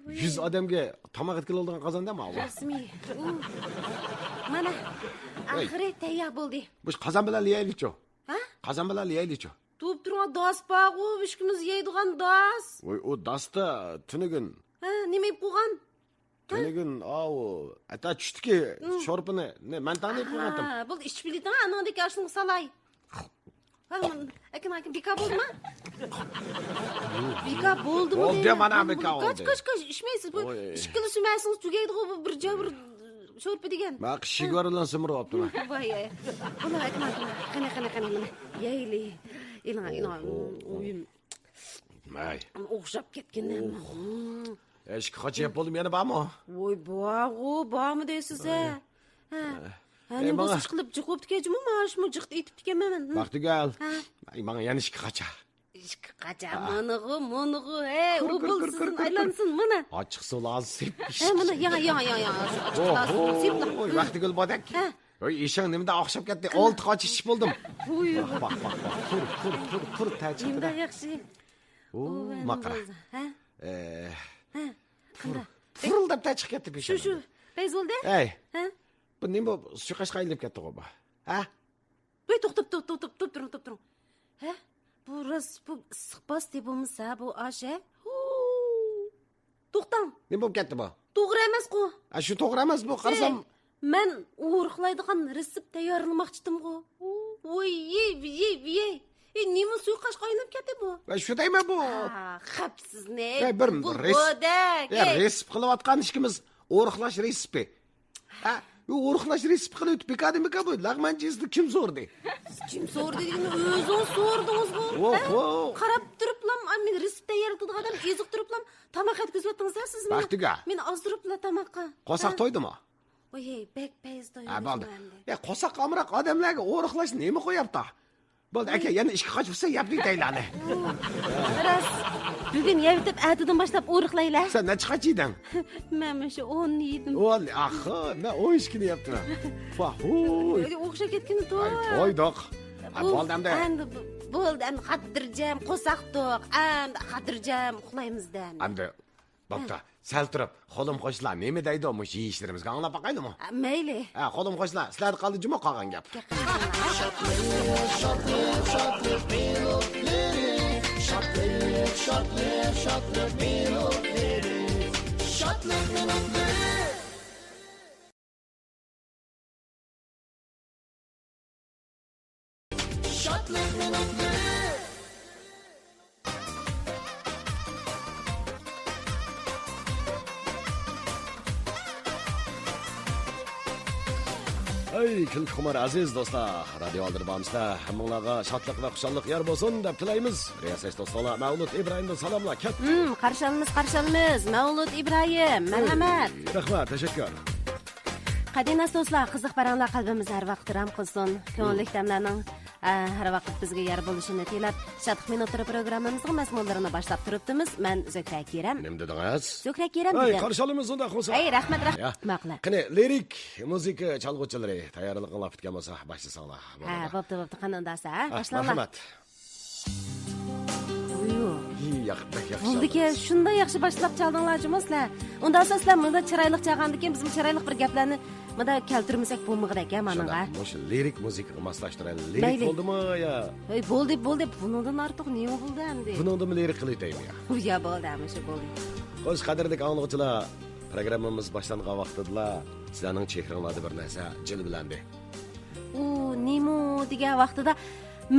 100 odamga tomoq etkilolgan qozondami bu? Rasmiy. Mana oxiri tayyor bo'ldi. Bu qozon bilan yeylik-chu. Ha? Qozon bilan yeylik-chu. Tut turing, dos baqu, ishkimiz yeydigan dos. Voy, u dasta tunugin. Ha, nima yeb qo'ygan? Tunugin, ata tushdiki, sho'rpini, mantani yeb qo'ygandim. Ha, bo'ldi, ichib bilasan, anandek ashni salay. Akan bika bo'ldimi? Bika bo'ldimi? Bo'ldi, mana bika bo'ldi. Qoch, ishmaysiz. Bu Oy. ishkili sumaysiz, tugaydi bu bir jabr sho'rpa degan. Maq shigorilan simiryaptimi? Voy. Buni aytma. Qani mana. Yeyli. Ilan. Uyim May. o'xshab ketgan. Eski qochib bo'ldim yana bormi? Voy, bormi deysiz ha? Ha. Hani bu bana- siz qilib jiqobdikajmi, mashmu jiqt etib ekanman. Baxtigal. Ha. Menga yana ishga qocha. Ishqi qacha monig'i, hey, u bo'lsin, aylansin, mana. Ochiq suv lazim. Ha, mana, ya. Oy, Baxtigal bodak. Ha. Oy, eshang nimada o'xshab ketdi? 6 qochish bo'ldim. Uy, Baq. Fur nimda tachida. yaxshi. Maqra. Ha? Furildab tachib ketdi peshana. Shu, Fayzulda? Ey, Ha? bu nima suqashqa aylanib ketdi bu? Ha? Voy, to'xtab turing. Ha? Bu issiqbos deb bo'lmasa, bu asha. To'xtang. Nima bo'lib ketdi bu? To'g'ri emas-ku. Shu to'g'ri emas bu, qarasam. Men o'rqlaydigan resept tayyorlamoqchidim-ku. Voy, yey. Nima suqash qaynab ketdi bu? Va shu deyman bu. Xapsizni. Bir bu resep. bodak. Resep qilayotgan ishimiz o'rqlash resepi. Ha? Bu o'rqlash resep qilib bekadimika bu. Lag'man jizni kim so'rdi? Kim so'rdi degani o'zing so'rdingiz-ku. Qarab turiblam, men resept tayyorlatadigan odam eziq turiblam, tamoq yetkazayotdingiz-a siz meni. Baxtiga. Men ozdiribla tamoqqa. Qo'saq to'ydimi? Voy, bek payz to'ydi. Bo'ldi. Qo'saq amroq odamlarga o'rqlash nima qo'yapti? Bo'ldi, aka, yana ishga qochibsa, yap deytaylarni. Ras. Bugun yevtib atidan boshlab o'riqlaylar. Sen necha qochiydan? Men shu 10 yedim. Men 10 ishkini yaptım. Vahoy. O'xshab ketgan to'y. To'ydoq. Bo'ldimda. Endi bo'ldi, endi xotirjam, qo'saq to'q, endi xotirjam uxlaymizdan. Endi doktor, sal turib, qo'lim qo'shlar nima deydi mush yeyishlarimizga anglab boqaydimi? Mayli. Qo'lim qo'shlar, sizlar qoldi juma qolgan gap. Ey kulxumar aziz do'stlar, radio aldirbamizda hammanglarga shodlik va xushalik yor bo'lsin deb tilaymiz. Riyasat do'stlar, Mavlud Ibrohimni salomlar. Qarshi olamiz. Mavlud Ibrohim, marhamat. Rahmat, tashakkur. Qadina do'stlar, qiziq baranglar qalbimiz har vaqt ram qilsin. Ko'ngillik damlarning har vaqt bizga yor bo'lishini tilab, Shatq minutlari programmamizning mazmunlarini boshlab turibdimiz. Men Zokra Kiram. Nima dedingiz? Zokra Kiram Ey, dedi. qarshi olamiz unda xo'sa. Ey, rahmat. Ya. Maqla. Qani, lirik muzika chalg'uvchilari tayyorlig'inglar bitgan bo'lsa, boshlasanglar. Bo'pti. Qanday-dasa, boshlanglar. Marhamat. Yaxshi. Buldiki, shunday yaxshi boshlab chaldinglar jumuslar. Unda asoslar menda chiroyli chalgandan keyin bizim chiroyli bir gaplarni menda keltirmasak bo'lmag'idek managa. O'sha lirik muzikaga moslashtiraylik. Lirik bo'ldimi yo? Ey, bo'ldi. Bundan ortiq nima bo'ldi endi? Bundan lirik qilitaymi yo? Ya bo'ldi, shu bo'ldi. Xo'sh, qadrli anglovchilar, programmamiz boshlangan vaqtida sizlarning chehringlarda bir narsa jilbilandi. U nima degan vaqtida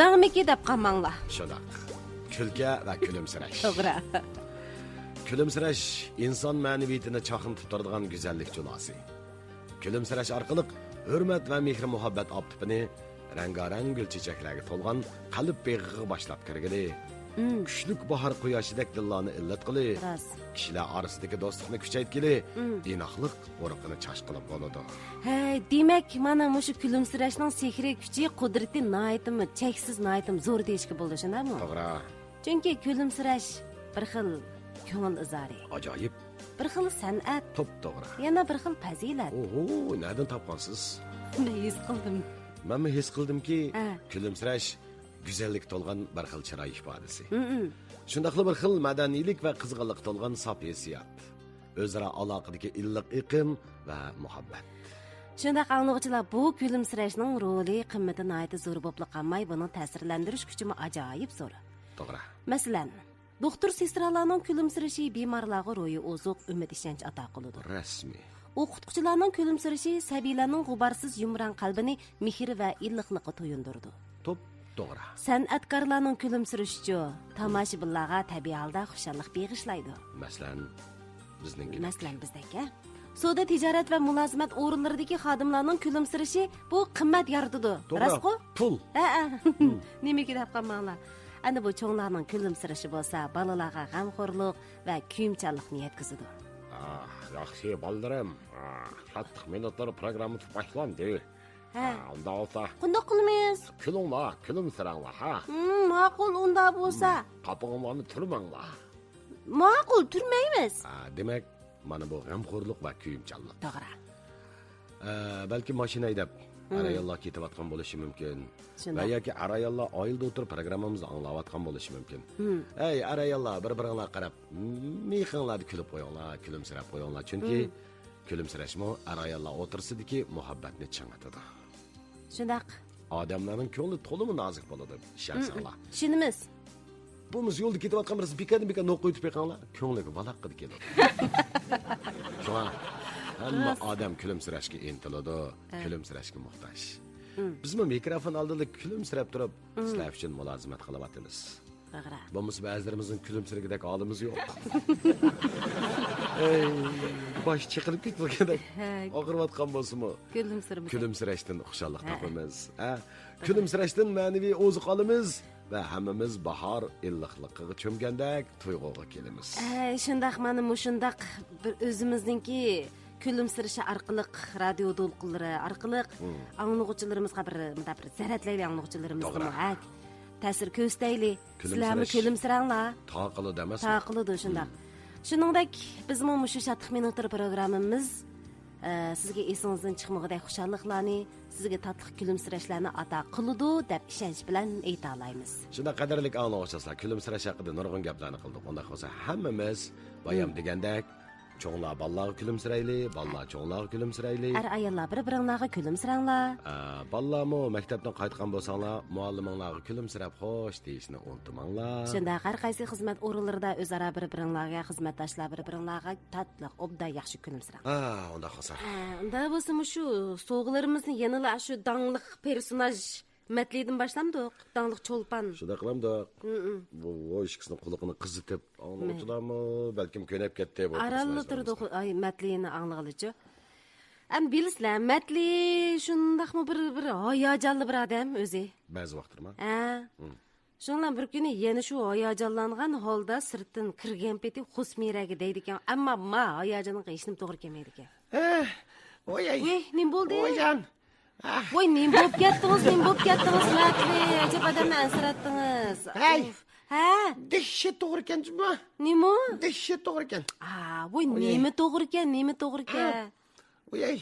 mag'miki deb qolmanglar. Shundoq. Kulka va kulimsirash. To'g'ri. Kulimsirash inson ma'naviyatini chaqintib turadigan go'zallik julosi. Kulimsirash orqali hurmat va mehr muhabbat optipini rangarang gul chechaklarga to'lgan qalb beg'iga boshlab kirgili. Kuchlik bahor quyoshidek dillarni illat qili. Kishilar orasidagi do'stlikni kuchaytgili. Inoqlik urug'ini chashqilib bo'ladi. Hey, demak, mana shu kulimsirashning sehriy kuchi, qudrati nihoyatmi, cheksiz, nihoyatim zo'r deyishga bo'ladi, shundaymi? To'g'ri. Chunki kulimsirash bir xil ko'ngil izori. Ajoyib. Bir xil san'at. To'g'ri. Yana bir xil fazilat. Oho, nereden topgansiz? Men his qildim. Men his qildimki, kulimsirash güzellik to'lgan bir xil chiroy ifodasi. Shundaqli bir xil madaniylik va qizg'inlik to'lgan sof hissiyot. O'zaro aloqadagi illiq iqim va muhabbat. Shundaq anglovchilar, bu kulimsirashning roli, qimmati nihoyat zo'r bo'lib qolmay, buni ta'sirlantirish kuchi ajoyib zo'r. To'g'ri. Masalan, doktor sestralarning kulimsirashi bemorlarga ro'yi ozuq, umid ishonch ato qiladi. Rasmiy. O'qituvchilarning kulimsirashi sabiylarning g'uborsiz yumran qalbini mehr va illiqlikqa to'yindirdi. To'g'ri. San'atkorlarning kulimsirishi tomoshabinlarga tabiiy holda xushallik beg'ishlaydi. Masalan, bizdagi savdo tijorat va mulozimat o'rinlaridagi xodimlarning kulimsirishi bu qimmat yaratadi. Rostku? Pul. Nimaga deb qolmanglar. Ana bu cho'nglarning kulimsirishi bo'lsa, balalarga g'amxo'rlik va kuyimchanlikni yetkazadi. Yaxshi bolarim. Shatq minutlar programma boshlandi. Unda olsa. Qanday qilamiz? Kulimsiranglar, ha. Ma'qul unda bo'lsa. Qopig'inglarni turmanglar. Ma'qul turmaymiz. Demak, mana bu g'amxo'rlik va kuyimchanlik. To'g'ri. Balki mashina haydab arayollar ketayotgan bo'lishi mumkin. Va yoki arayollar oilda o'tirib programmamizni anglayotgan bo'lishi mumkin. Ey arayollar, bir-biringlar qarab, mehinglarni kulib qo'yinglar, kulimsirab qo'yinglar, chunki kulimsirashmo arayollar o'tirsidagi muhabbatni chang'atadi. Shundaq. Odamlarning ko'ngli to'limi nozik bo'ladi, ishonsanglar. Tushunimiz. Bumuz yo'lda ketayotgan birisi bekan no'q qo'yib qo'yganlar, ko'ngliga baloq qilib keladi. Shuna hamma odam kulimsirashga intiladi, kulimsirashga muhtoj. Biz bu mikrofon oldida kulimsirab turib, sizlar uchun mulozimat qilyapmiz. To'g'ri. Bo'lmasa ba'zilarimizning kulimsirigidek holimiz yo'q. Ey, bosh chiqilib ketgandek. Og'irayotgan bo'lsa-mu, kulimsirashdan xushallik topamiz. Kulimsirashdan ma'naviy oziq olamiz. Va hammamiz bahor illiqligiga cho'mgandek tuyg'uga kelamiz. Shundaq mana shundaq bir o'zimizningki kulimsirishi orqali radio to'lqinlari orqali anglovchilarimizga bir zaratlayli anglovchilarimizga ta'sir ko'rsatayli. Sizlarni kulimsiranglar. Taqiladi emasmi? Taqiladi shundaq. Shuningdek, bizmi shu Shatq minutlari programmamiz sizga esingizdan chiqmag'idek xushalliklarni, sizga tatliq kulimsirashlarni ato qiladi deb ishonch bilan ayta olamiz. Shunda qadrli anglovchilar, kulimsirash haqida nurg'un gaplarni qildik. Unda bo'lsa hammamiz bayam degandek cho'nglar ballarga kulimsirayli, ballar cho'nglarga kulimsirayli. Ayollar bir-biringlarga kulimsiranglar. Ballarmi maktabdan qaytgan bo'lsanglar, mualliminglarga kulimsirab xo'sh deyishni unutmanglar. Shunda har qaysi xizmat o'rinlarida o'zaro bir-biringlarga xizmatdoshlar bir-biringlarga tatliq, obda yaxshi kulimsirang. Unda xo'sa. Unda bo'lsa shu so'g'larimizni yanada shu dangliq personaj Matlidan başlamdık. Danlıq çolpan. Şunda qılamda. Bu işkisini quluqını qızıtıb anlayıcılarmı? Belki könep ketdi bu. Aralı turdu ay Matlini anlığılıcı. Am bilsizlar, Matli shundaqmi bir hayajonli bir odam o'zi. Ba'zi vaqtlarma. Ha. Shundan bir kuni yana shu hayajonlangan holda sirtdan kirgan peti Xusmiraga deydi ekan, ammo ma hayajonga hech nima to'g'ri kelmaydi ekan. Voy, Voy, nim bo'ldi? Voyjan. Voy, nim bo'lib ketdingiz, Matli. Ajab odamni ansirattiniz. Hey. Ha, Dehshat to'g'ri ekan-ku. nima? Dehshat to'g'ri ekan. Voy, nima to'g'ri ekan? Voy.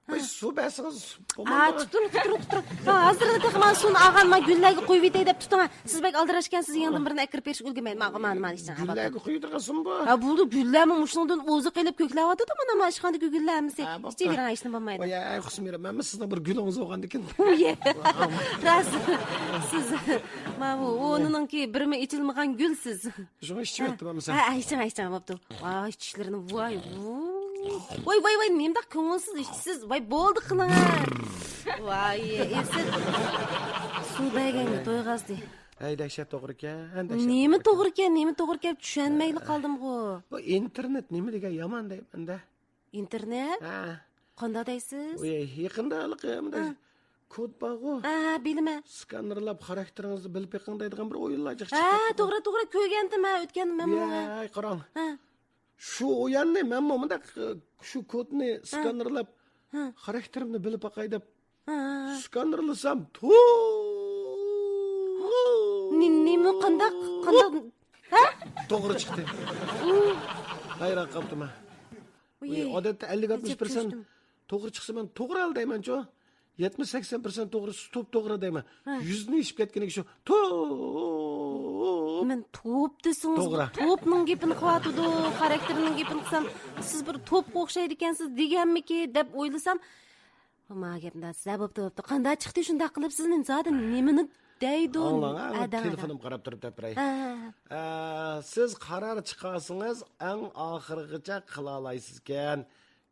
Voy, suv bersangiz. Tutur. Hozirda texman suvni ag'anma gullarga qo'yib yetay deb tuting. Siz bak aldirashgansiz, yandan birini akirib berish ulgurmaydi. Mana ishdan. Gullarga quydirgan suv bu. Bo'ldi, gullarmi mushundan o'zi qilib ko'klayotdi, mana ishxonada gullarmi sen. Ichivering, hech nima bo'lmaydi. Voy, Xusmira, men sizning bir gulingiz bo'lganda ekan. Ras. Siz mana bu o'ninki birmi ichilmagan gulsiz. Shuni ichib yotdim men. Iching, bo'pti. Voy, tishlarini voy. Voy, nimda ko'ngilsiz ishsiz. Voy, bo'ldi qiling. Voy, siz suvdaganga to'yg'azdi. Hey, dehshat to'g'ri ekan. Nima to'g'ri ekan, tushunmayli qoldim-ku. Bu internet nima degan yomon deyman-da. Internet? Ha. Qanday deysiz? Voy, yaqinda kod bor-ku. Bilma. Skanerlab xarakteringizni bilib yiqing deydigan bir o'yinlar chiqdi. To'g'ri, ko'rgandim, o'tgandim men buni. Voy, qarang. Shu o'yinni men bunda shu kodni skanerlab xarakterimni bilib boqay deb skanerlasam, Nima qanday? To'g'ri chiqdi. Hayron qoldim. Odatda 50-60% to'g'ri chiqsa men to'g'ri al deyman-ku. 70-80% to'g'ri, to'g'ri deyman. 100ni ishib ketganiga shu Men to'p desingiz, To'g'ri. to'pning gapini qilyotdi, xarakterining gapini qilsam, siz bir to'pga o'xshaydi ekansiz deganmiki deb o'ylasam, ma gapda sababda bo'pti. Qanday chiqdi shunday qilib sizni zodi nimani deydi? telefonim qarab turib tapiray. Siz qaror chiqarsangiz, eng oxirigacha qila olasiz ekan.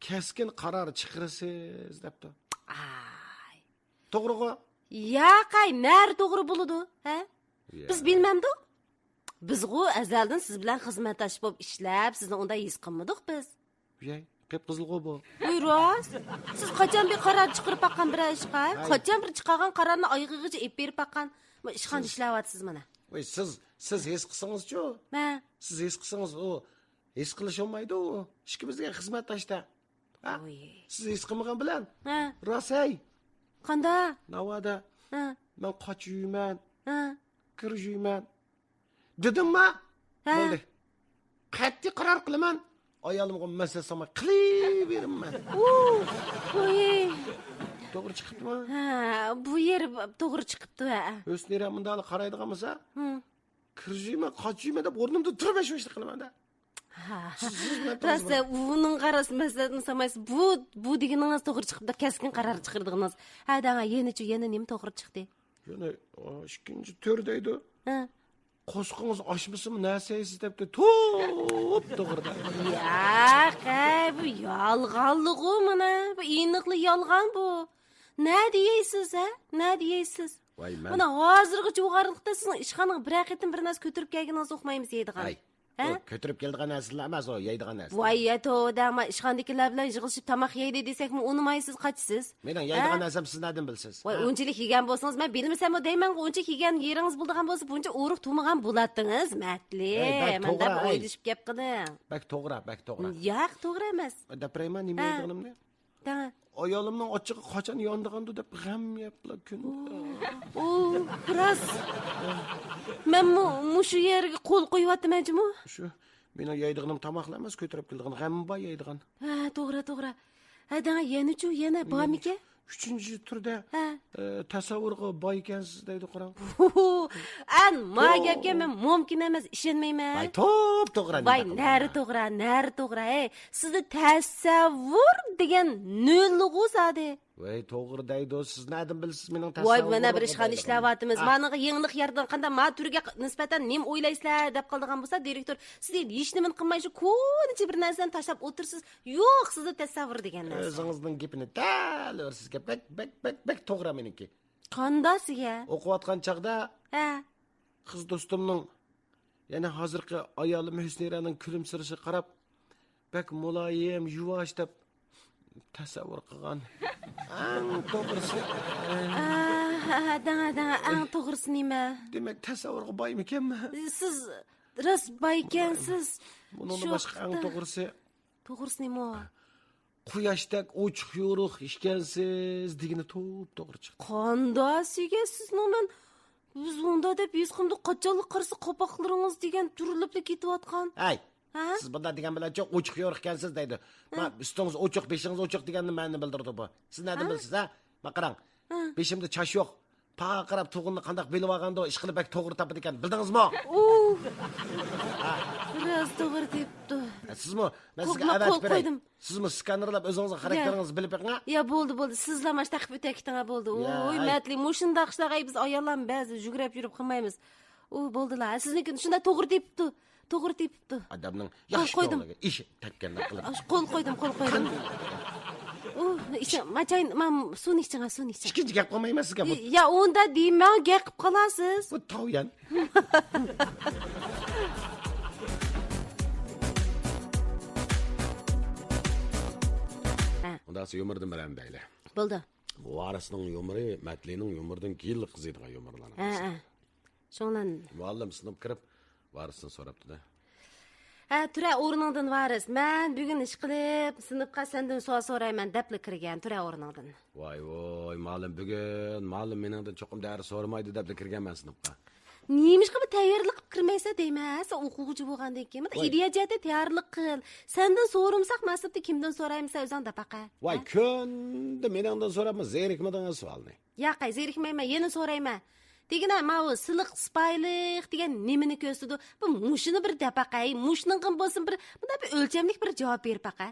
Keskin qaror chiqarasiz debdi. To'g'ri-ku? Yo'q, nari to'g'ri bo'ladi, ha? Biz bilmamdi. Bizgu azaldan siz bilan xizmatdosh bo'lib ishlab, sizni unday his qilmadik biz. Qip qizilg'u bu. Buyurasiz. Siz qachon bir qaror chiqarib baqqan bir ishqa? Qachon bir chiqargan qarorni oyog'igacha ep berib baqqan? Ishxonada ishlayapsiz mana. Voy, siz his qilsangiz-chu. Siz his qilsangiz, u his qilish olmaydi u. Ikkimizga xizmatdoshda. Siz his qilmagan bilan. Rosay. Qanday? Navoda. Men qochuyman. Kirjuyman. Dedimmi? Bo'ldi. Qat'iy qaror qilaman. Ayolimga masala solmay qilaveraman. To'g'ri chiqibdimi? Bu yer to'g'ri chiqibdi. O'snira bunday qaraydigan bo'lsa, kirjuyman, qochuyman deb o'rnimda turib ishni qilaman-da. Rosa, uning qarasi masalan samaysiz. Bu deganingiz to'g'ri chiqibdi, keskin qaror chiqardingiz. Danga yana nima to'g'ri chiqdi? Yana ikkinchi turdaydi. Qo'sqingiz oshmasimi, nasaysiz debdi. To'g'ri. Bu yolg'onligu mana. Bu aniqli yolg'on bu. Ne deysiz? Mana hozirgacha o'g'arliqda sizning ishxonaga bir haqiqatan bir narsa ko'tarib kelganingizni o'qmaymiz deydigan. Ko'tarib keladigan narsalar emas, o yeydigan narsa. Voy, to'dama ishxonadagilar bilan yig'ilishib tomoq yeydi desakmi, unmaysiz, qochsiz. Mening yeydigan narsam siz nereden bilsiz? Voy, unchalik yegan bo'lsangiz, men bilmasam deyman, uncha yegan yeringiz bo'lgan bo'lsa, buncha o'riq tumagan bo'ladingiz, Matli. Men deb o'ylashib gap qildim. Bak to'g'ri. Yo'q, to'g'ri emas. Daprayman nima yeydiganimni? Ayolimning ochig'i qachon yondig'andi deb g'am yaplar kun. Biroz. Men shu yerga qo'l qo'yyapman-ku. Shu mening yeydiganim tomoqlar emas, ko'tarib keldigan g'am bor yeydigan. To'g'ri. Yana bormi-ki? 3-turda tasavvurga boy ekansiz deydi qarang. Ma gapga men mumkin emas, ishonmayman. Voy, to'g'ri. Voy, nari to'g'ri. Sizni tasavvur degan nollig'u zodi. Voy, to'g'ri deydi. Siz nereden bilsiz mening tasavvurim? Voy, mana bir ishxona ishlayapmiz. Managa yangilik yerdan qanday ma turiga nisbatan nim o'ylaysizlar deb qoldigan bo'lsa, direktor, siz hech nima qilmay shu ko'nicha bir narsani tashlab o'tirsiz. Yo'q, sizni tasavvur degan narsa. O'zingizning gapini tal o'rsizga bek to'g'ri meniki. Qandasiga? O'qiyotgan chaqda qiz do'stimning, yana hozirgi ayolim Husniraning kulimsirishi qarab, bek muloyim, yuvosh deb tasavvur qilgan eng to'g'risi Dana, eng to'g'risi nima? demak tasavvurga boymikanmi? Siz rost boy ekansiz. Bundan boshqa eng to'g'risi To'g'risi nima? Quyoshdek ochiq yo'ruq ishkansiz degani to'g'ri chiqdi. Qandasiga siz nomen biz unda deb yuz qimdi qachonlik qarsa qopoqlaringiz degan turilib ketayotgan. Ay, Ha? siz bunda degan bilan cho'q ochiq yo'ruq ekansiz deydi. Ma ustingiz ochiq, beshingiz ochiq deganni ma'ni bildirdi bu. Siz nima bilsiz, ha? Ma qarang. Beshimda chash yo'q. Paqa qarab tug'inni qandaq bilib olganda ish qilib bak to'g'ri topadi ekan. Bildingizmi? Biraz to'g'ri debdi. Sizmi? Men sizga Qo'l avat beray. qo'ydim. Sizmi skanerlab o'zingizning xarakteringizni bilib beqing, ha? Ya bo'ldi. Sizlar taqib o'takitanga bo'ldi. Ya, Oy, ay. matli mushundaq ishlag'ay biz ayollar ba'zi yugurib yurib qilmaymiz. Bo'ldilar. Sizniki shunda to'g'ri debdi. To'g'ri debdi. Odamning yaxshi qo'ydim. to'g'riga ishi takkanda qilib. Qo'l qo'ydim. Machayn, men suvni iching. Ikkinchi gap qilmayman sizga bu. Ya unda deyman, gap qilib qolasiz. Bu tavyan. Unda yumurdan bilan deyli. Bo'ldi. Varisning yumuri, matlining yumurdan gil qiziydigan yumurlarni. Shundan. Muallim sinib kirib, varisni so'rabdi-da. Tura o'rningdan varis. Men bugun ish qilib, sinfqa sendan savol so'rayman debli kirgan tura o'rningdan. Voy, muallim bugun, muallim meningdan cho'qim dars so'ramaydi debli kirganman sinfqa. Neymiş qilib tayyorlik qilib kirmaysa deyman. Sen o'quvchi bo'lgandan keyin ideyajada tayyorlik qil. Sendan so'rimsaq mas'ulda kimdan so'raymiz o'zing da baqa. Voy, kunda meningdan so'rabmi, zerikmadingiz savolni. Yo'q, zerikmayman, yana so'rayman. Degina mau siliq spayliq degan nimani ko'rsatdi? Bu mushini bir dapaqay, mushning qim bo'lsin bir bunda bir o'lchamlik bir javob ber baqa.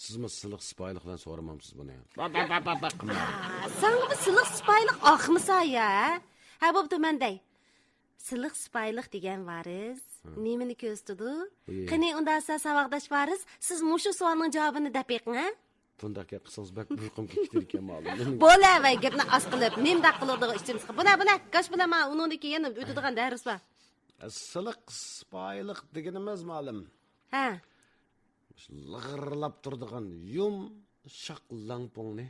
Sizmi siliq sipoyliq bilan so'ramamsiz buni. Sen bu siliq spayliq oqmisa ya? Ha bo'pti menday. Siliq sipoyliq degan varis nimani ko'rsatdi? Qani unda savaqdash varis, siz mushu savolning javobini deb beqing, ha? Bundaq gap qilsangiz bak uyqum ketdi ekan ma'lum. Bo'lavay gapni as qilib, nimda qiladi ishimiz. Buna, qosh bilaman, uningdan keyin o'tadigan dars bor. Siliq sipoyliq deganimiz ma'lum. Ha. Lig'irlab turadigan yumshoq lampongni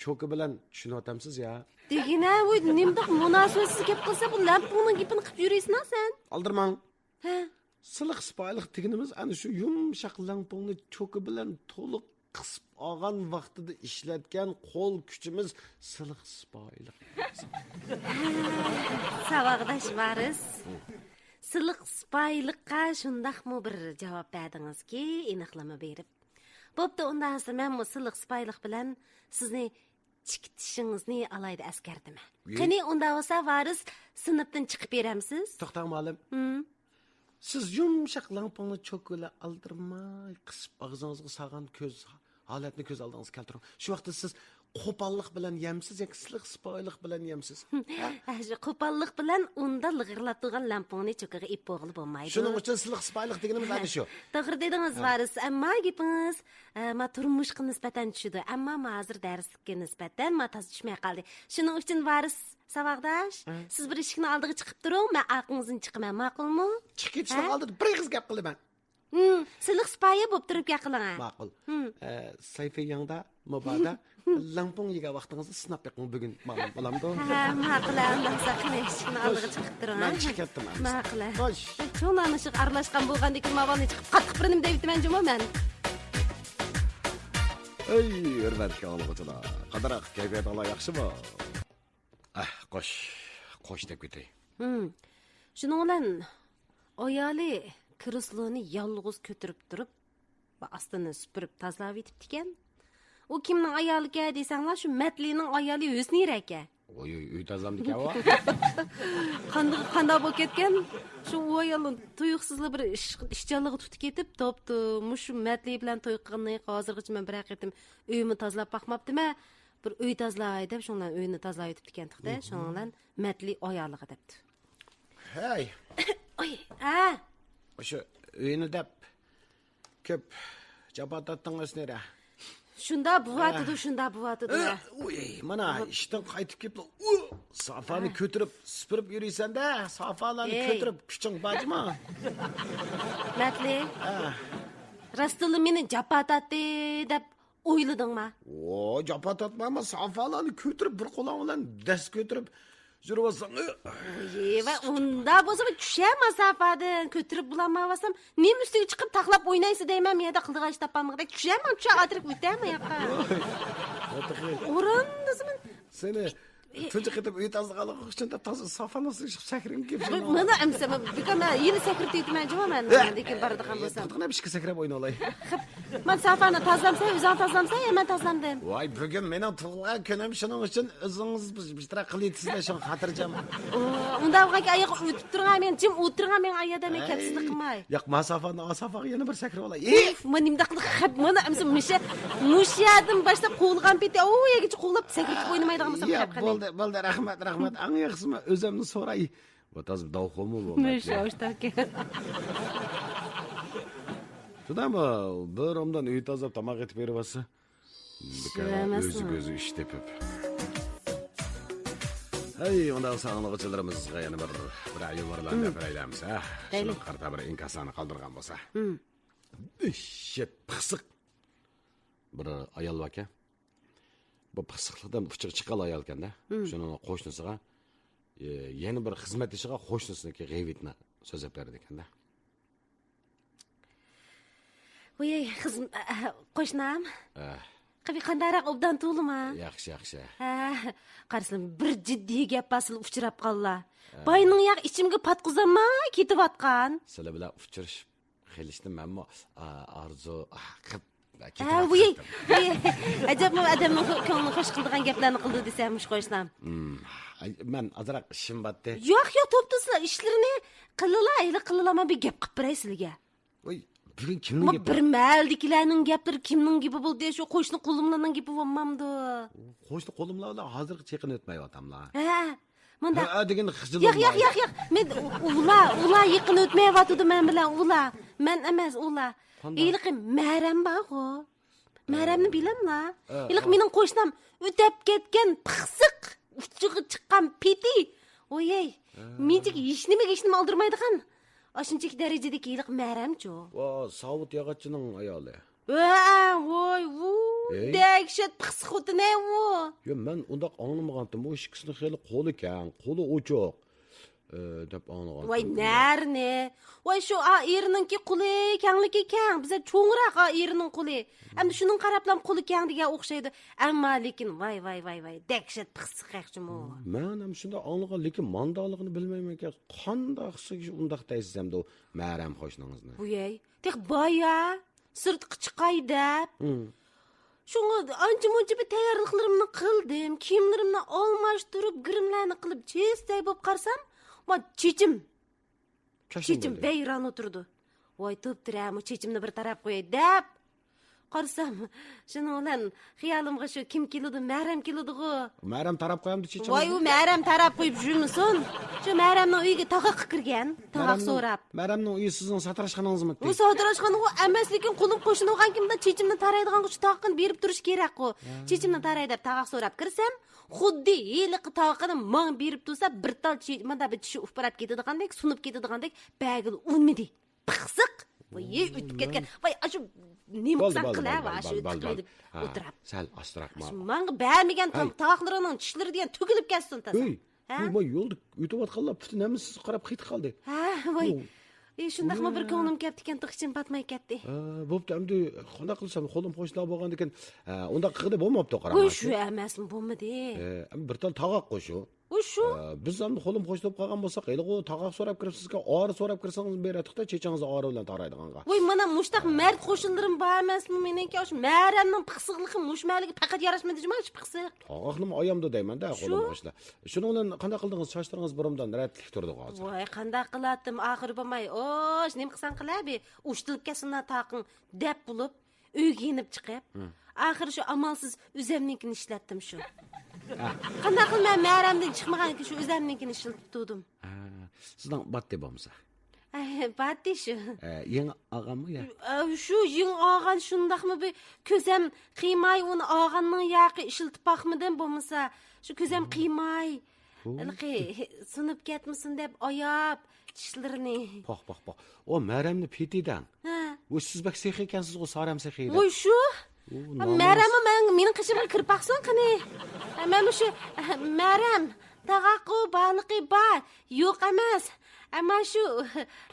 cho'ki bilan tushunyapsiz ya. Degina, voy, nimda munosabatsiz gap qilsa bu lampongning gapini qilib yuraysan sen? Aldirmang. Ha. Siliq sipoyliq deganimiz ana shu yumshoq lampongni cho'ki bilan to'liq qisib olgan vaqtida ishlatgan qo'l kuchimiz siliq sipoyliq. Savaqdash varis. Siliq sipoyliqqa shundaqmi bir javob berdingizki, aniqlama berib. Bo'pti, undan so'ng men bu siliq sipoyliq bilan sizni chiqitishingizni alayda askardiman. Qani unda bo'lsa varis sinfdan chiqib beramsiz? To'xtang ma'lum. Siz yumshoq lampongni cho'kila aldirmay qisib og'zingizga solgan ko'z holatni ko'z oldingizga keltiring. Shu vaqtda siz qo'pollik bilan yemsiz yoki siliq sipoyliq bilan yemsiz? Shu qo'pollik bilan unda lig'irlab turgan lampongni cho'kiga ip bo'g'ilib bo'lmaydi. Shuning uchun siliq sipoyliq deganimiz ana shu. To'g'ri dedingiz varis, ammo gapingiz ma turmushga nisbatan tushdi, ammo hozir darslikka nisbatan ma taz tushmay qoldi. Shuning uchun varis savaqdash, siz bir eshikni oldiga chiqib turing, men aqlingizni chiqaman, ma'qulmi? Chiqib ketishdan oldin bir qiz gap qilaman. Siliq sipoyi bo'lib turib gaqiling. Ma'qul. Sayfiyangda mubada lampong yegan vaqtingizni sinab beqing bugun ma'lum bo'lamdi. Ha, ma'qul, unda saqin eshikni oldiga chiqib turing. Men chiqib ketdim. Ma'qul. Xo'sh. Cho'lani shiq aralashgan bo'lgandek mavoni chiqib qattiq bir nim deyapman jumoman. Ey, hurmatli o'quvchilar, qadroq kayfiyatinglar yaxshimi? Qo'sh deb ketay. Shuning bilan ayoli krisloni yolg'iz ko'tarib turib va ostini supurib tozalab etibdi ekan. U kimning ayoliga desanglar, shu Matlining ayoli Husnira aka. Uy tozalamdi ekan va. Qanday bo'lib ketgan? Shu ayolning tuyuqsizlik bir ishchanligi tutib ketib, topdi. Mushu Matli bilan to'y qilgandan hozirgacha men bir haqiqatim uyimni tozalab boqmabdim-a. Bir uy tozalay deb, shundan uyini tozalab etibdi ekan-da. Shundan Matli ayoliga debdi. Hey. Oy, O'sha uyini deb ko'p jabot tatdingiz nera? Shunda buvatidu. Uy, mana ishdan qaytib kelib, safani ko'tirib, supurib yuraysan-da, safalarni ko'tirib kuching bajmi? Matli. Rastlı meni japatatdi deb o'yladingmi? O japa tatma ama safalarni ko'tirib bir qo'ling bilan dast ko'tirib yuribsan. Va unda bo'lsa tushar masofadan ko'tirib bulolmasam, nima ustiga chiqib taxlab o'ynaysiz deyman, men yerda qildigan ish topolmadim. Tushaman, tusha atirib o'taymi yoqqa. O'rindizmi? Seni tunji qetib uy tozalagan uchun toza safani sakrim kelib. Mana amsam, bukama yeni sakrib yetman jo'man, lekin baradigan bo'lsam. Qana bir ishga sakrab o'yna olay. Men safani tozlamsa, o'zing tozlamsa, men tozlamdim. Voy, bugun mening tug'ilgan kunim shuning uchun o'zingiz bitta qilyapsizlar, shuni xotirjam. Unda o'g'ayga oyoq o'tib turgan, men jim o'tirgan men ayada men kapsizlik qilmay. Yo'q, masofani asafaga yana bir sakrab olay. Men nimda qilib xab, mana amsam mushadim boshlab qo'lgan peti, o yegicha qo'llab sakrib o'ynamaydigan bo'lsam xab qilay. Bo'ldi, rahmat. Ang yaxshimi o'zimni so'ray. Bu toz davxo'mi bu? Sho'shtaki. Shudami, bir omdan uy tozalab tomoq etib beryapsiz. O'zi ish tepib. Hey, unda sog'lig'ichilarimizga yana bir ayyorlarni gapiraymiz, ha. Shuni qarta bir inkasani qoldirgan bo'lsa. Shit, pixsiq. Bir ayol vaka. Bu pixsiqlikdan puchuq chiqqan ayol ekanda. Shuni qo'shnisiga yana bir xizmat ishiga qo'shnisiniki g'iybatni so'zlab berdi ekanda. Voy, qo'shnam. Qabi qandaroq obdan to'lima? Yaxshi. Ha, qarasam bir jiddiy gap basıl uchrab qollar. Bayning yoq ichimga patqizamay ketib-atgan. Sizlar bilan uchrashib qilishni menmo arzu qilib voy, ajab odamning ko'nglini xush qiladigan gaplarni qildi desammish qo'shnam. Men azroq ishim botdi. Yo'q, to'ptizlar ishlarini qililama bir gap qilib beray sizlarga. Voy, bugun kimning gapi? Bir maldikilarning gaplari kimning gapi bo'ldi? Shu qo'shni qo'limlarning gapi bo'lmamdi. Qo'shni qo'limlar bilan hozir cheqin o'tmayaptamlar. Ha, menda. Ha, degan xijil. Yo'q. Men ular yaqin o'tmayapti men bilan ular. Men emas ular. Iliqim Maram bor-ku. Maramni bilamla. Iliq mening qo'shnam o'tib ketgan pixsiq, uchig'i chiqqan peti. O'yey, menchik hech nimaga oldirmaydigan. Ashunchaki darajadagi iliq Maramchu. Vo, Savut yog'ochining ayoli. Voy, dahshat pixsiq xotine u. Yo, men undaq anglamagandim. Bu ikkisini xeyli qo'li kang, qo'li ochoq. Deb anlagan. Voy, narni? Voy, shu erininki qo'li kangligi kang, biza cho'ngroq erining qo'li. Endi shuning qarablam qo'li kang degan o'xshaydi. Ammo lekin voy, dahshat pixsiq yaxshimi? Men ham shunda anlagan, lekin mandoligini bilmayman-ku. Qandaqsiga undaq deysiz hamda u Maram qo'shningizni. Voy, tek boya sirtqi chiqay deb. Shunga ancha-muncha bir tayyorliklarimni qildim, kiyimlarimni almashtirib, girimlarni qilib, chestay bo'lib qarsam, chechim vayron o'tirdi. Voy, to'ptiram, chechimni bir taraf qo'yay deb qarsam, shuni bilan xiyolimga shu kim keladi? Maram keladi-ku. Maram taraf qo'yamdi chechim. Voy, u Maram taraf qo'yib yurmisin? Shu Maramning uyiga to'g'aq kirgan, to'g'aq so'rab. Maramning uyi sizning satrashxonangizmi? Bu satrashxona emas, lekin qo'lim qo'shni bo'lgan kimda chechimni taraydigan shu to'g'aqni berib turish kerak-ku. Chechimni taray deb to'g'aq so'rab kirsam, xuddi heliqi to'g'aqni men berib tursa, bir tal chechimda bir tishi uparab ketadigandek, sunib ketadigandek, bag'il unmidi. Pixsiq. Voy, o'tib ketgan. Voy, shu nima qilsam qilava, shu tiqilib o'tirib. Sal astroqma. Menga bermagan to'g'aqlarining tishlari degan to'kilib ketsin tasam. Voy, yo'lda o'tayotganlar butun hammasi siz qarab qiyt qoldi. Ha, voy. Shundaqmi bir ko'nglim ketdi ekan, tiqchim batmay ketdi. Bo'pti, endi qanday qilsam qo'lim qo'shlar bo'lgan ekan, unda qildi bo'lmabdi qarama. Voy, shu emasmi, bo'lmadi. Bir tal to'g'aq qo'shu. Shu. Biz ham qo'lim qo'shilib qolgan bo'lsak, eliqo to'g'aq so'rab kiribsizga, ori so'rab kirsangiz beradiqda, chechangizni ori bilan taraydiganqa. Voy, mana mushtaq mard qo'shinlarim bor emasmi meniki? Shu Maramning pixsiqligi, mushmaligi faqat yarashmaydi, juma shu pixsiq. To'g'aqni oyamda deyman-da, qo'lim qo'shlar. Shuni bilan qanday qildingiz? Sochlaringiz burumdan ratlik turdi hozir. Voy, qanday qiladim? Oxiri bo'lmay, nima qilsam qilabi? Ushtilib ketsinlar taqin deb bo'lib, uyga inib chiqib, oxiri shu amalsiz o'zimnikini ishlatdim shu. Qanday qilmay Maramdan chiqmagan ekan, shu o'zimnikini ishlatib turdim. Sizdan batdi bo'lmasa. Batdi shu. Yangi og'ammi ya? Shu ying og'an shundaqmi bir ko'zam qiymay uni og'anning yaqi ishiltib baqmidan bo'lmasa, shu ko'zam qiymay. Ilqi sunib ketmisin deb oyab tishlarini. Poq. O Maramni petidan. O'z siz bak sehi ekansiz, o Saram sehi. Voy shu. Maram mening qishimga kirib baqsin qani. Mana shu Maram tag'aqu baliqi bor, yo'q emas. Ama shu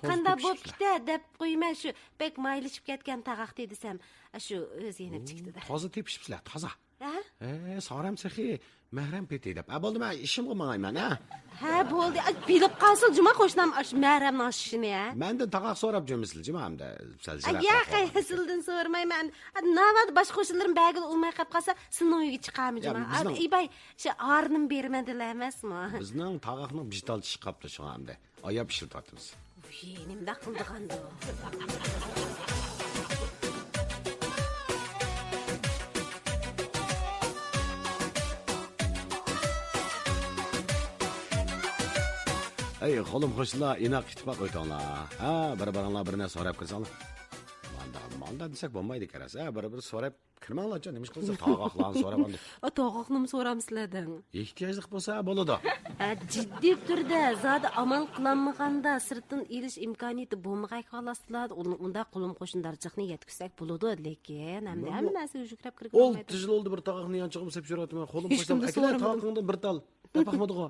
qanda bo'lib ketadi deb qo'yma shu bek maylishib ketgan tag'aq desam, shu o'zi yenib chiqdi-da. Toza tepishibsizlar, toza. Ha? Saram sehi mahram peti deb. Bo'ldi, men ishim qilmayman, ha. Ha, bo'ldi. Bilib qolsin juma qo'shnam Maramning oshishini, ha. Mendan tag'aq so'rab jurmisizlar, jumamda. Ya qaysildan so'ramayman. Navbat boshqa qo'shnilarim bagil olmay qolib qolsa, sizning uyga chiqamiz juma. Ibay, shu arnim berman dilar emasmi? Bizning tag'aqning bijital chiqib qopti shu hamda. Oyab ishlatyapmiz. Nimda qildiganda? Ey, qo'lim qo'shnilar, inoq ittifoq o'tanglar. Ha, bir-biringlar bir narsa so'rab kirsanglar. Manda desak bo'lmaydi keras. Ha, bir-bir so'rab kirmanglarcha, nima qilsa tog'oqlarni so'ramanda. Tog'oqnim so'ramsizlardan. Ehtiyojli bo'lsa bo'ladi. Jiddiy turda zodi amal qilinmaganda sirtdan elish imkoniyati bo'lmagay qolasizlar. Unda qo'lim qo'shnilarchiqni yetkizsak bo'ladi, lekin hamma narsa yujukrab kirib olmaydi. 6 yil oldi bir tog'oqni yanchig'im sep yuraman. Qo'lim qo'shsam, aklar tog'oqingdan bir tal tapaqmadigo.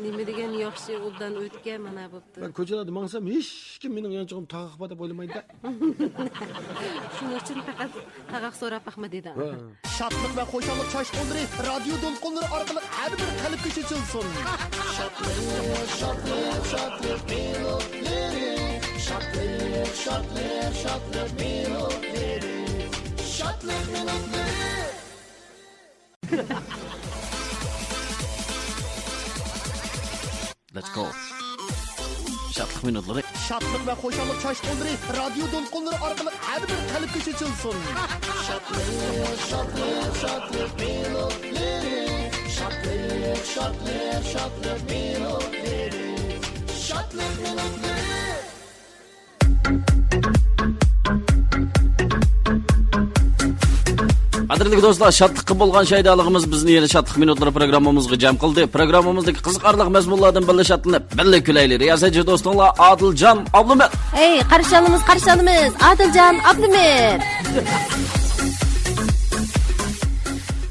Nima degan yaxshi o'ldan o'tgan mana bo'pti. Men ko'chalarda mansam hech kim mening yanchig'im tog'oq deb o'ylamaydi. Shuning uchun faqat tag'aq so'rab baxma dedim. Şatlık ve hoşallık çaşkınları radyo dolkunları arkalık her bir kalip geçilsin. Şatlık, şatlık, şatlık melodleri. Şatlık, şatlık, şatlık melodleri. Şatlık melodleri. Let's go. Şatlık minutları. Şatlık ve hoşallık çaşkınları radyo dolkunları arkalık her bir kalip geçilsin. Şatlık, şatlık, şatlık melodleri. Şatlık, şatlık, şatlık melodleri. Şatlık melodleri. Qadrli do'stlar, şatlıqqa bo'lgan shaydalığımız bizni yana şatlık minutlari programmamizga jam qildi. Programmamizdagi qiziqarli mazmunlardan birga shatlanib, birga kulaylik. Riyosachi do'stlar Adiljon Abdumet. Ey, qarshilamiz, Adiljon Abdumet.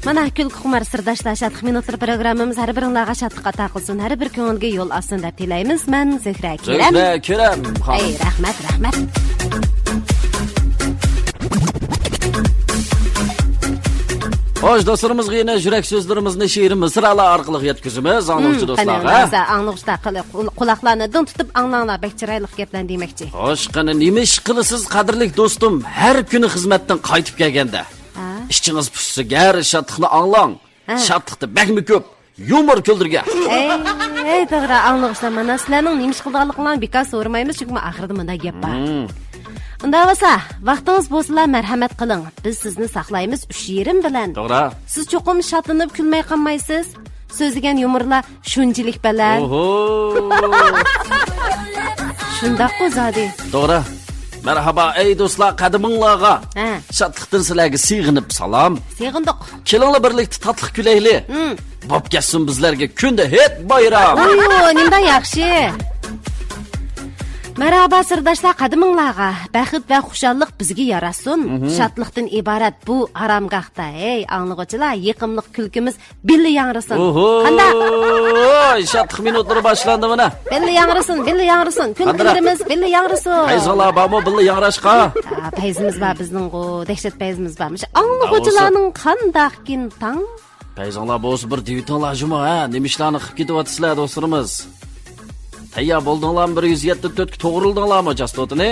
Mana kulku qumar sirdoshlar shatliq minutlari programmamiz har biringlarga shatliqqa taqilsin, har bir ko'ngilga yo'l olsin deb tilaymiz. Men Zuhra Keram. Ey, rahmat. Hoş dostlarımızga yana yurak so'zlarimizni she'ri misralar orqali yetkazamiz, anglag'chi do'stlar. Anglag'chda quloqlarni dim tutib anglanglar, bek chiroyli gaplar demoqchi. Xo'sh, qani nima ish qilasiz qadrli do'stim? Har kuni xizmatdan qaytib kelganda ishingiz pushsa, gar shatliqni anglang. Shatliqda bakmi ko'p, yumor kuldirgan. Ey, to'g'ri, anglag'chda mana sizlarning nima ish qilganliklaringizni bekor so'ramaymiz, chunki oxirida bunday gap bor. Unda bo'lsa, vaqtingiz bo'lsa marhamat qiling. Biz sizni saqlaymiz 3 yerim bilan. To'g'ri. Siz cho'qim shatlanib kulmay qolmaysiz. So'zigan yumorlar shunchilik bilan. Oho. Shundaq o'zadi. To'g'ri. Merhaba ey do'stlar, qadiminglarga. Shatliqdan sizlarga sig'inib salom. Sig'indiq. Kelinglar birlikda tatliq kulaylik. Bo'p ketsin bizlarga kunda het bayram. Nimdan yaxshi. Merhaba sirdoshlar, qadiminglarga baxt va xushallik bizga yarasin. Shatliqdan iborat bu aramgohda, ey anglag'chilar, yiqimliq kulkimiz billi yangrasin. Qanday? Shatliq minutlari boshlandi mana. Billi yangrasin. Kunlarimiz billi yangrasin. Payzolar bormi billi yangrashqa? Payzimiz bor bizning, dahshat payzimiz bor. Anglag'chilarning qandaqkin tang? Payzolar bo'lsa bir divitonlar juma, ha, nima ishlarni qilib ketyapsizlar do'stlarimiz? Tayyor bo'ldinglarmi 174 to'g'rildinglarmi jastotini?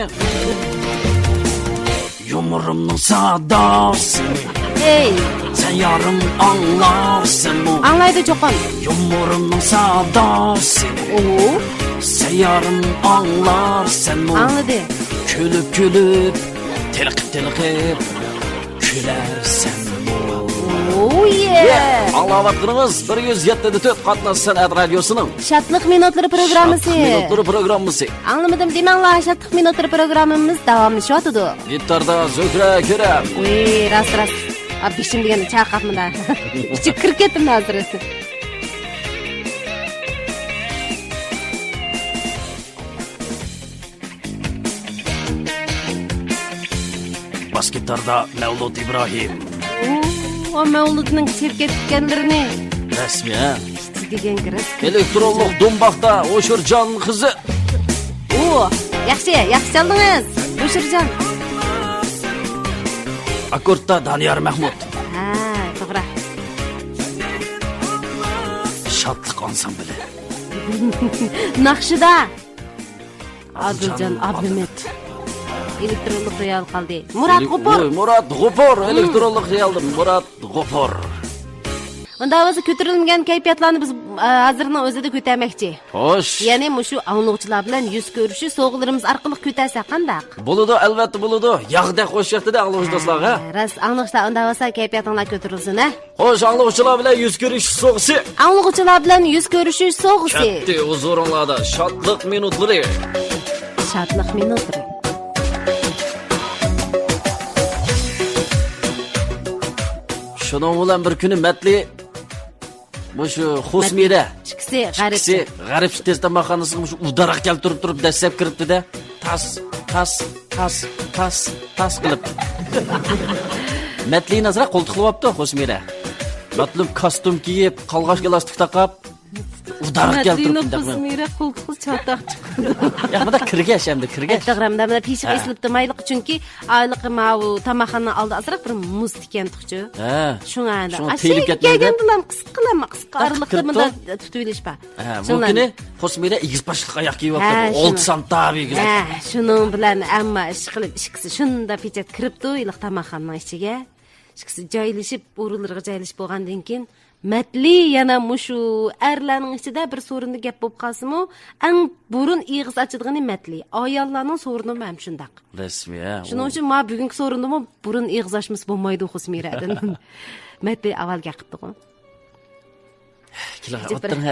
Yumurimning sadosi. Ey, sen yarim anglarsanmi? Anglaydi cho'qim. Yumurimning sadosi. Sen yarim anglarsanmi? Angladi. Kulib, tiliqib kularsanmi? Anlayaptınız 174 qatnaş san'at radiosuning Shatliq minutlari programmasi. Anglamadim demanglar, Shatliq minutlari programmamiz davomlashyapti. Gitarda Zuhra Keram. Rast. Abishim degani chaqapmida. Ichi kirib ketdim hozir. bas gitarda Mevlud İbrahim. O Mevlud'un şirket etkenlerini. Resmi ha. Degan kiris. Elektronluk Dumbaqda O'shirjon qizi. Yaxshi chaldingiz. O'shirjon. Akkordda Daniyar Mahmud. Ha, to'g'ri. Shodlik ansambli. Naqshida Adiljon Abdumet. Elektronlik royal qoldi. Murod G'upur. Murod G'upur. Elektronlik realdi Murod G'upur. Unda o'zi ko'tarilmagan kayfiyatlarni biz hozirning o'zida ko'tarmoqchi. Xo'sh. Ya'ni mushu anglovchilar bilan yuz ko'rishish, sovg'alarimiz orqali ko'tarsa qandaq? Bo'ladi, albatta bo'ladi. Yog'dek qo'shyapti-da anglovchi do'stlar, ha? Ras anglovchilar unda bo'lsa kayfiyatinglar ko'tarilsin, ha? Xo'sh, anglovchilar bilan yuz ko'rish so'g'isi. Anglovchilar bilan yuz ko'rishish so'g'isi. Katta huzuringlarda shodlik minutlari. Shodlik minutlari. Şunun bilan bir kuni Matli shu Xosmira Ikkisi g'arib. g'arib tezda mahallasiga shu udaraq keltirib dastlab kiribdi-da. Tas qilib. Matli nazar qo'ltiqlayapti Xosmira. Matlum kostyum kiyib, qalg'ashga lastik taqab, udaraq keltiribdi. Xosmira qo'ltiq chataq chiqdi. Ya bunda kirgash endi, kirgash. Instagramda mana peshib eslibdi mayliq chunki ayliq mau tamaxanni oldi azroq bir muz tikan tuqchi. Ha. Shunga endi. Telib ketmaydi. Bilan qisqa ariqda bunda tutib olishpa. Ha, bu kuni Xosmira ig'iz boshliq oyoq kiyyapti. 6 santab ig'iz. Ha, shuning bilan amma ish qilib ishkisi shunda pechat kiribdi iliq tamaxanning ichiga. Ishkisi joylashib, o'rinlarga joylashib bo'lgandan keyin Matli yana mushu erlarning ichida bir so'rinli gap bo'lib qolsa-mu, eng burun ig'iz ochadigan Matli. Ayollarning so'rini ham shundaq. Rasmiy. Shuning uchun men bugungi so'rinimni burun ig'iz ochmas bo'lmaydi Xosmiradan. Matli avval gapirdi-ku.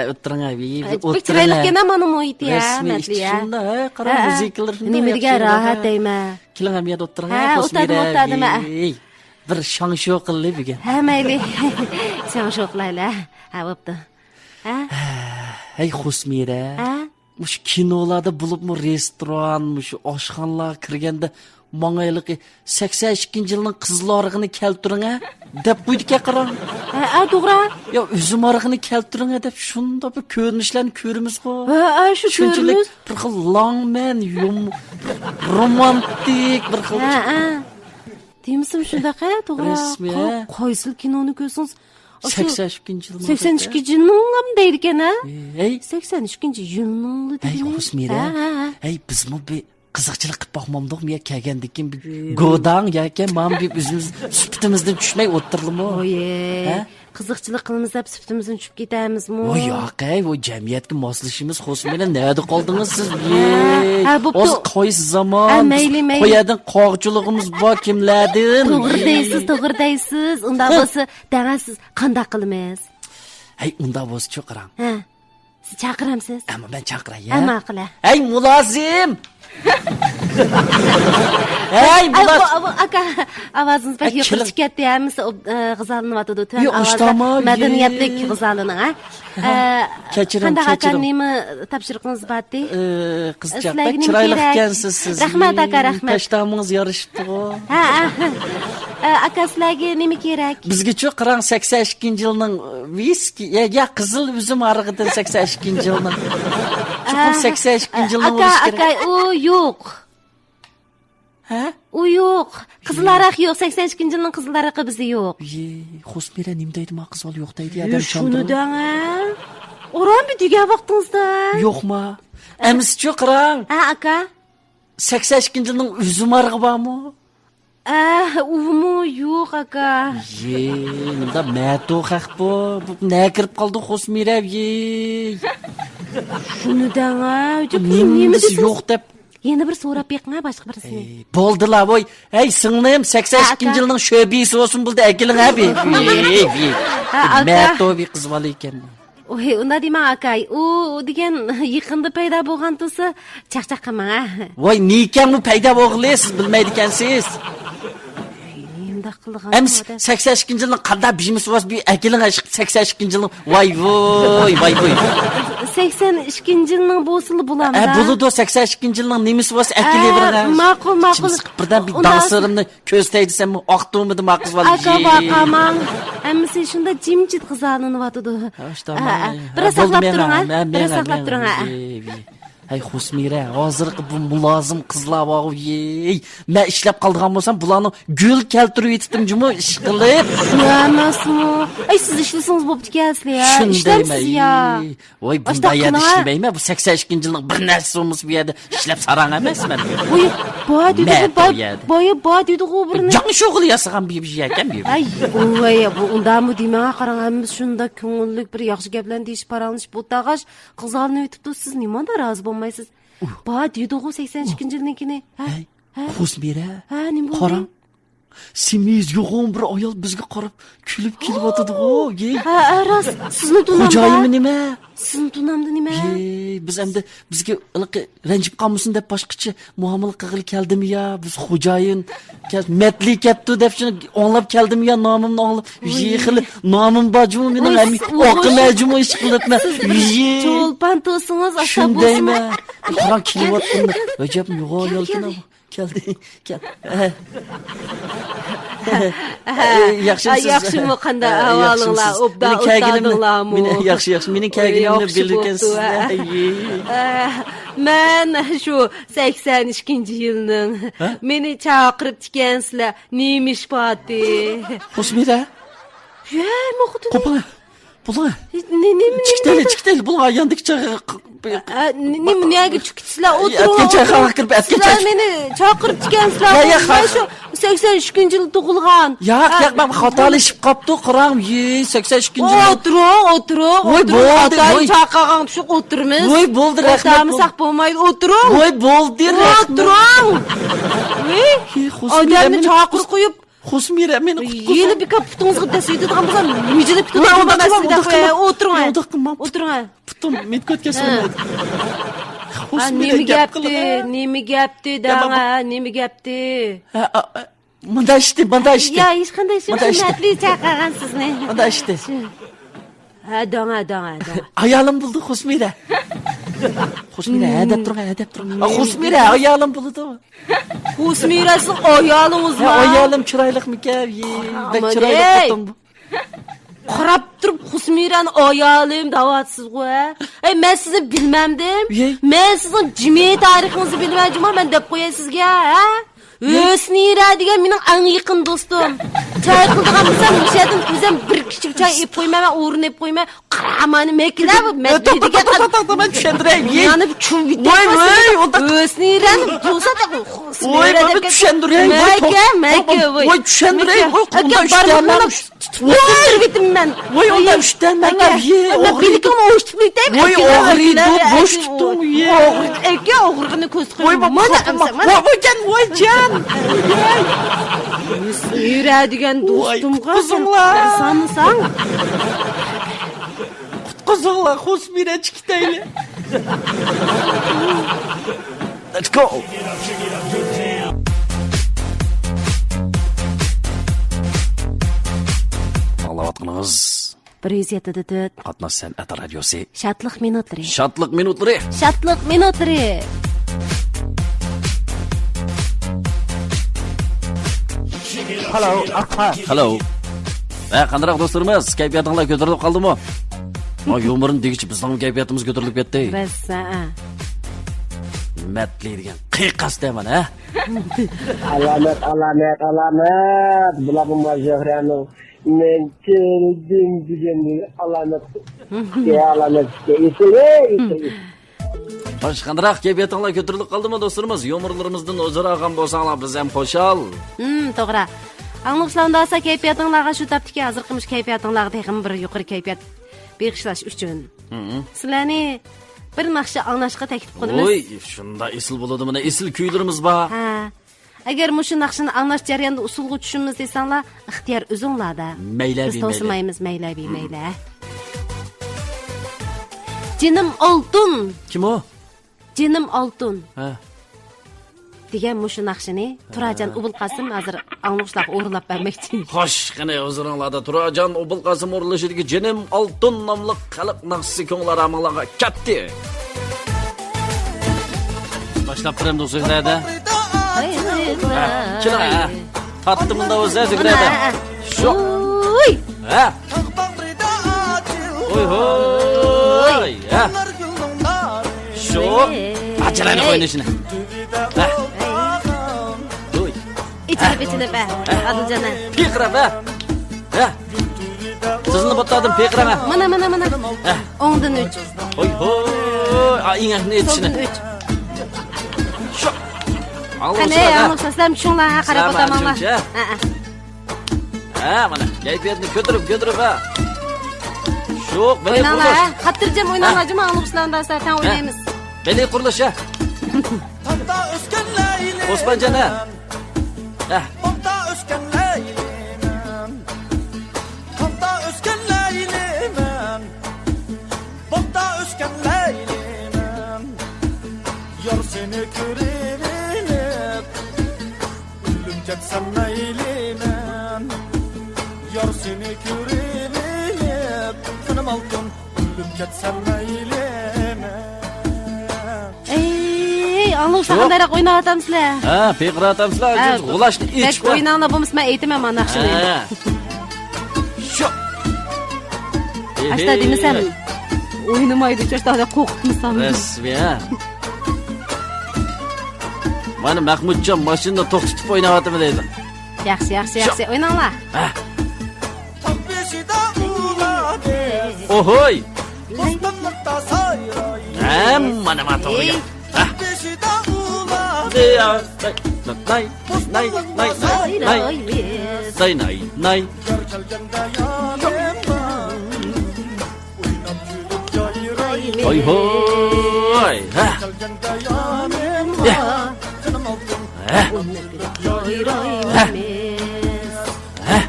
O'tiring. Chiroylikgina mana muhit ya, Matli ya. Shunda, qara muzikalar shunda. Nimaga rahat deyman. Keling ham yerda o'tiring. O'tadi. Bir shangsho qilib bugun. Ha, mayli. Shangsho qilaylar. Ha, bo'pti. Ha? Hey Xosmira. Ha? Mush kinolarda bo'libmi restoran, mush oshxonalar kirganda mangayliqi 82-yilning qizlarig'ini keltiring ha deb qo'ydik-a qarang. Ha, to'g'ri. Yo, uzum orig'ini keltiring deb shunda bir ko'rinishlarni ko'rimiz-ku. Ha, shu ko'rimiz. Bir xil longman, romantik bir xil. Ha. Deymisim shundaqa, to'g'ri. Rasmiy. Qaysi kinoni ko'rsangiz 82-yil. 82-yilning deydi ekan-a? Hey, 82-yilning deydi. hey Xosmira. Hey, bizmi bir qiziqchilik qilib boqmamdiqmi ya kelgandikin bir go'dan yoki men bir o'zimiz supatimizdan tushmay o'tirlimi? Oye. Qiziqchilik qilamiz deb supatimizdan tushib ketamizmi? Voy yo'q, voy jamiyatga moslashimiz Xosmira nerda qoldingiz siz? Ha, bo'pti. O'z qaysi zamon? Mayli. Qo'yadan qo'g'chiligimiz bor kimlardan? To'g'ri deysiz. Unda bo'lsa, dangasiz qanday qilamiz? Hey, unda bo'lsa qarang. Ha. Siz chaqiramsiz? Amma men chaqiray. Amma qila. Hey, mulozim. Hey, mulozim. Aka, ovozingiz pek yuqori chiqyapti, hamisi g'izalanayotdi. Yo'q, eshitama. Madaniyatlik g'izalaning, ha? Kechirim. Qanday aka nima topshiriqingiz bordi? Qizchaqda chiroyli ekansiz siz. Rahmat aka, rahmat. Peshtamingiz yorishibdi-ku. Ha. Aka sizlarga nima kerak? Bizga-chi qarang 82-yilning viski, ya qizil uzum arig'idan 82-yilning. Chuqur 82-yilning bo'lishi kerak. Aka, u yo'q. Ha? U yo'q. Qizil ariq yo'q. 82-yilning qizil arig'i bizda yo'q. Xosmira nima deydi? Ma qizil yo'q deydi. Adam shunidan. O'ron bir degan vaqtingizda. Yo'qmi? Emischi qarang. Ha, aka. 82-yilning uzum arig'i bormi? Umu yo'q aka. Nima mato haq bu? Ne kirib qoldi Xosmira? Shunidan, nima yo'q deb yana bir so'rab beqma boshqa birisini. Bo'ldilar voy. Hey singlim 82-yilning sho'bisi bo'lsin bo'ldi akiling abi. Mato bir qiz bola ekan. Oy, unda dema aka. U degan yaqinda paydo bo'lgan tursa, chaqchaq qilma. Voy, nikamni paydo bo'lg'li siz bilmaydi ekansiz. Şundaq qilgan. Ems 82 yılın qanda bijimiz var bir akilin aşk 82 yılın vay 82 yılning bo'sili bulamda. Buludu 82 yılın nemisi var akili bir Ma'qul. Birden bir danslarımni ko'z tegdi sen oqtumidi maqız var. Aka baqaman. Endi shunda jimjit qizarlanyapti. Biraz saqlab turing ha. Biraz saqlab turing ha. Hay Husmira, hozirgi bu mulozim qizlar bor, yey. Men ishlab qolgan bo'lsam, bularni gul keltirib yetdim jumi ish qilib. Ya emasmi? Ay siz ishlasangiz bo'pti ekan ya. Ishlamsiz ya. Voy bunda yerda ishlamayman. Bu 82 yilning bir narsamiz bu yerda ishlab sarang emasman. Voy, boya dedi-ku birini. Jan shug'ul yasagan bir ish ekan bu. Ay, voy, bu undamı deməyə qarağımız şunda köngüllük bir yaxşı gəplən deyiş paralınış bu tağaş qızarını ötübdü. Siz nimanda razı olmaysınız? Ba dedi-ku 82 yılninkini. Husmira. Nima bo'ldi? Qarang. Simiz yo'g'on bir ayol bizga qarab kulib kelyotdi-ku. Rost. Sizni tunamda. Xo'jayinmi nima? Sizni tunamda nima? Biz endi bizga ranjib qolmasin deb boshqacha muomala qilg'il keldimi ya? Biz xo'jayin metli ketdi deb shuni o'nglab keldimi ya? Nomimni o'nglab. Xili nomim bojum mening o'qimajum ish qilibman. Cho'lpan to'singiz asa Shundaymi? Qarang kelyaptimi? Ajab yo'g'on keldi. Yaxshimi qanday ahvolinglar? Obdadinglarmi? Meni yaxshi. Mening kaginimni bilgansiz. Men shu 82-yilning meni chaqirib tikansizlar. Nemish pati? Husmira. Mo'qdi. Qo'pla. Bular. Chiqdayli. Bular ayandek chaqa. Nimaga chiqibsizlar? O'tiring. Sizlar meni chaqirib tikansizlar. Shu 82 yil tug'ilgan. Yo'q, men xatolashib qopdi. Qarang, 82 yil. O'tiring. Voy, chaqagan shu o'tirmiz. Voy, bo'ldi, rahmat. O'tiramiz, bo'lmaydi. O'tiring. Voy, bo'ldi, rahmat. O'tiring. Odamni chaqirib qo'yib Husmira meni qutqizing. Yeni bir kaputunuzga tasiydigan bo'lsa, mijilib ketadi. O'tiring. Putum metko'tga solmaydi. Nima gapdi, danga, nima gapdi? Bunda ishdi. Ya, hech qanday hurmatli chaqirgan sizni. Bunda ishdi. Danga. Ayolim bo'ldi Husmira. Husmira, hadab turing. Husmira, ayolim bo'ldi. Husmirasi ayolingizmi? Ayolim chiroyliqmikan? Bek chiroyli xotin bu. Qarab turib Husmirani ayolim da'vatsiz-ku. Men sizni bilmamdim. Men sizning jinoyat tarixingizni bilmayman, men deb qo'yay sizga, ha? Husmira degan mening eng yaqin do'stim. Choy qildigan bo'lsam, o'shadan o'zim bir kichik choy ep qo'ymayman, o'rin ep qo'ymay, qaramani meklab, men tushundiray. Yani voy, Husmirani to'sat, Husmira deb tushundiray. Voy, tushundiray. Voy, bitmen. Voy, onda ushtanman. Bilikim o'shib ketaymi? Voy, og'riydi, bo'sh tutdim. O'g'rig'ini ko'z qo'yib. Voy, jan. Husmira degan do'stimga sansan. Qutqizinglar, Husmira chiqdayli. Let's go. Anlayotganınız 107.4 Qatnaş San'at Radiosi. Şadlıq minutlari. Hello. Qanday do'stlarimiz, kayfiyatinglar ko'tarilib qoldimi? Yomg'irning degichi bizning kayfiyatimiz ko'tarilib ketdi. Bas, Matli degan qiyiqasdaman, ha? Alamet. Bular bu majorani men keldim degani alamet. Alamet. Xo'sh, qanday kayfiyatinglar ko'tarilib qoldimi do'stlarimiz? Yomg'irlarimizdan o'zaro ham bo'lsanglar, biz ham xo'shal. To'g'ri. Anglashlarda esa kayfiyatinglarga shu tapdiki hozir qilmish kayfiyatinglarga ham bir yuqori kayfiyat berishlash uchun. Sizlarni bir naqsha anglashga taklif qilamiz. Voy, shunda esil bo'ladimi? Esil kuylarimiz bor. Agar mushu naqshani anglash jarayonida usulga tushimiz desanglar, ixtiyor o'zinglarda. Biz to'simaymiz, maylabi. Jinim oltin. Kim o? Jinim oltin. degan mushu naqshini Turajon Ubulqasim hozir anglag'uchilarga o'rlab bermoqchi. Xo'sh, qani huzuringlarda Turajon Ubulqasim o'rinlashidagi Jinim Oltin nomli xalq naqshisi ko'nglar amanglarga ketdi. Başlab birim do'stlarda. Chiray. Tatdı bunda o'zi zigrada. Shu. Oy. Ha. Oy hoy. Ha. Shu. Acalani o'ynashini. Ha. Oy. İçilip be. Adılcana. Piqra be. Ha. Sizni botladim piqrama. Mana. Ondan 3. Oy hoy. A ingakni etishini. Soldan 3. Allah Qani, anglag'uchilar shunlarga qarab o'tamanlar. Ha, mana kayfiyatni ko'tarib ha. Sho'q, beni O'ynanglar, qurilish. xatirjam o'ynanglarmi anglag'uchilardan tan o'ynaymiz. Beni qurilish. Osmanjana. Ha. Yar seni körüvenip Ölüm ketsem neylemem Yar seni körüvenip Canım altın Ölüm ketsem neylemem Ey, anglag'uchilar qandayroq o'ynayotamsizlar? Ha, piqra atamsizlar. G'ulashni ich. Bek o'ynanglar bo'lmasa men aytaman mana naqshini. Ha. Shu. Asta demasam o'ynamaydi, cho'shtada qo'rqitmasam. Rasmi ha. Mana Mahmudjon mashinani to'xtatib o'ynayaptimi deydi. Yaxshi, o'ynanglar. Ha. Tabbesida uladı Ohoy. Bostanlıkta sayrayım Mana to'g'ri. Ha. Tabbesida uladı Ya. Nay. Nay. Yar kelgende yarim ben Oynap gülüp yayrayım Oy hoy. Ha. Kelgende yarim Ya. Canım altın Ha.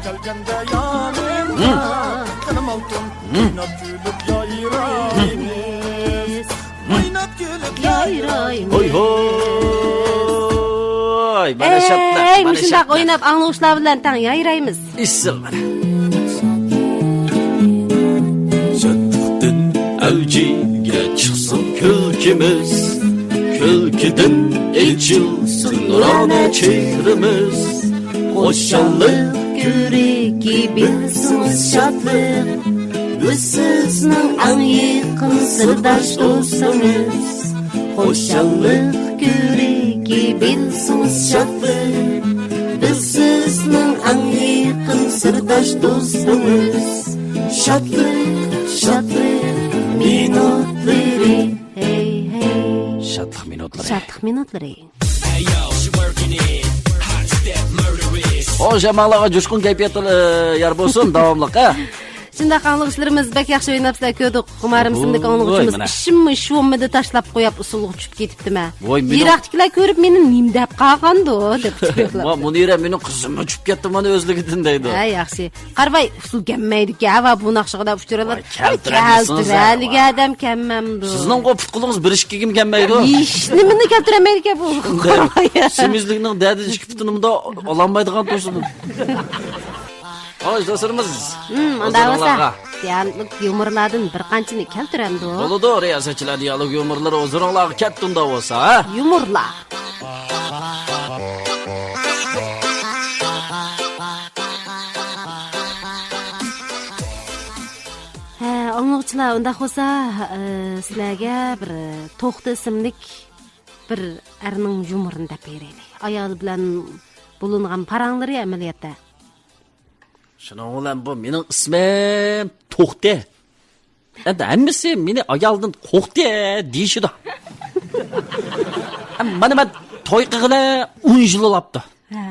Kelgende yarim Canım altın Oynap gülüp yayrayım Oynap gülüp yayrayım Oy hoy. Mana shatlar. Ey, mushundaq o'ynab anglag'uchilar bilan tan yayraymiz. Issil mana. Şatlıktan avciga çıksın külkimiz Külkiden içilsin nurane çehrimiz Hoşallık Yüreki bilsiniz şadlık Biz sizning ang yaqin sirdosh do'stimiz Xo'shallik yureki bilsiniz şadlık Biz sizning ang yaqin sirdosh do'stimiz Şadlık minutlari Hey Şatlık minutları Şadlık minutlari O jamoalarga jo'shqin kayfiyatli yar bo'lsin davomli ha. Shunday anglag'uchilarimiz bak yaxshi o'ynabsizlar, ko'rdik. Xumarim simlik Voy, anglag'uchimiz mana. ishimmi shummidi tashlab qo'yib usulga tushib ketibdimi? Voy, meni- Yiroqdagilar ko'rib meni nim deb qolgandi deb Va tushibdilar. Munira meni qizimni tushib ketdi mana o'zligidan deydi. Ha, yaxshi. Qarabay, usul kelmaydi-ku va bu naqshada uchiralar. Voy, keltiramiz, Kaltiraliga adam kelmamdi. Sizning qo'pitqulingiz bir ishga kim kelmaydi. Nimani keltiramaydi bu? Qarabay. Semizlikning dadi ichki putunimda ololmaydigan to'sidim. Hoy do'stlarimiz. Unda bo'lsa, dialog yumorlardan bir qanchani keltiramdi. Bo'ladi, riyosatchilar dialog yumorlari o'zingizlarga katta unda bo'lsa, ha? Yumorlar. Anglag'uchilar, unda bo'lsa, sizlarga bir To'xta ismlik bir erning yumurini deb beraylik. Ayol bilan bo'lingan paranglari amaliyotda. Shuning bilan bu mening ismim To'xta. Endi hammasi meni ayoldan qo'rqdi deyishidi. Mana men to'y qilg'ila 10 yil bo'libdi. Ha.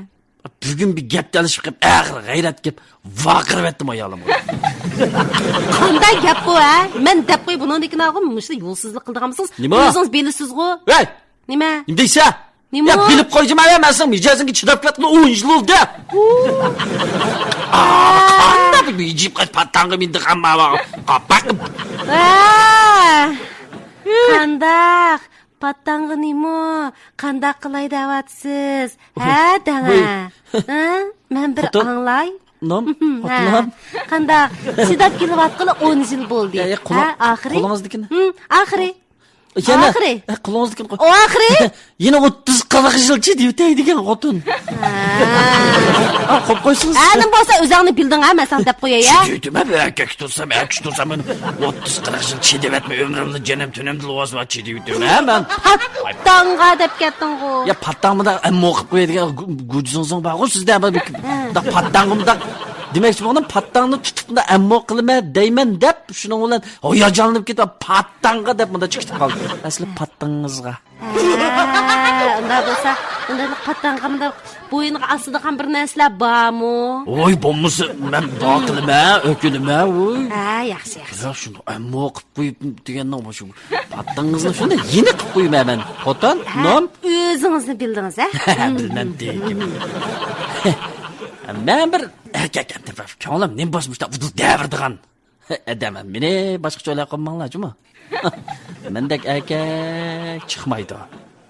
Bugun bir gap talashib qilib, ag'ir g'ayrat kelib, vaqirib etdim ayolimga. Qanday gap bu, ha? Men deb qo'y buningdekini olg'im, mushta yo'lsizlik qildiramsiz? Nima? O'zingiz belisiz-ku. Hey! Nima? Nima deysan? Nima? Ya bilib qo'yjim emasmi? Mijozingga chidab ketdi 10 yil bo'ldi. Qanday bir yijib qat patanga mindi hamma va qapaq. Qandaq Pattangı nimo? Qandaq qilay devatsiz? Ha, dana. Ha? Men bir Xotin. anglay. Nom, Ha. xotinam. Qandaq chidab kelayotgani 10 yil bo'ldi. Oxiri? Qo'lingiznikini. Oxiri. Yana. Oxiri. Qo'lingiznikini qo'y. Oxiri? Yana 30-40 yilchi deyotaydigan xotin. Qo'yib qo'ysiz. Anim bo'lsa o'zingni bilding ha, men san deb qo'yay ya. Deytime be erkek tutsam, erkek tutsam 30-40 yıl çiğdem etme ömrümde cenem tünemde lovaz var çiğdem etme hemen. Pattanga deb ketding-ku. Ya pattağımı da emmi okuyup koyadigan gucuzunuzun var o sizde ama da pattağımı da demek ki bunun pattağını tutup da emmi kılıma değmen dep şunun olan o yacanlıp gitip pattağına dep bunda çıkıp kaldı. Aslında pattağınızga. Unda bo'lsa, unda pattanga bo'yinga ostida ham bir narsalar bormi? Oy bommusu ben bakılım ha ökülüm ha oy. Ha, yaxshi. Ya şunu emmi okuyup koyup degenden boşu pattağınızla şunu yeni kıyıp koyayım hemen. Xotan, nom? O'zingizni bildingiz ha? Bilmem deyim. Ben bir erkek tepef. Ko'nglim ne bosmuş da vudul devirdigan. Edemem meni başka öyle qilmanglarchi mi? Mendek erkek chiqmaydi.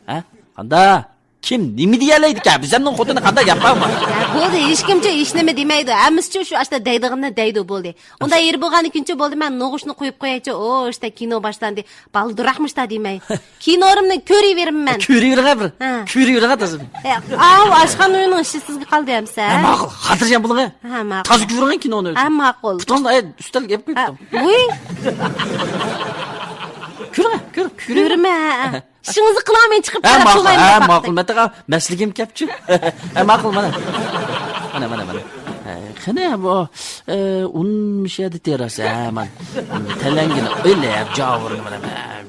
Ha? Qanda kim nima deyalaydi ka? Bizning xotini qanday yapamma? Bo'ldi, hech kimcha hech nima demaydi. Hamisicha shu ashta deydig'ini deydi bo'ldi. Unda yer bo'lgani kuncha bo'ldi, men no'g'ishni qo'yib qo'yaychi. O, ishda kino boshlandi. Baldiraqmishda demay. Kinorimni ko'raveraman. Ko'raveraver. Ko'raveraver tazim. Oshxona uyning ishi sizga qoldi hamsa. Ma'qul, xotirjam bo'ling. Ha, ma'qul. Tozi ko'rgan kinoni. Ha, ma'qul. Putonda üstel gap qo'yibdim. Voy, Ko'rma. ishingizni qilolmay chiqib Ha, qarab ma'qul. turmayman. Ha, ma'qul. Mataqa masligim kapchi. Ha, ma'qul mana. Mana. Qani bu unmishadi terasi. Ha, man. Talangini o'ylab javorini mana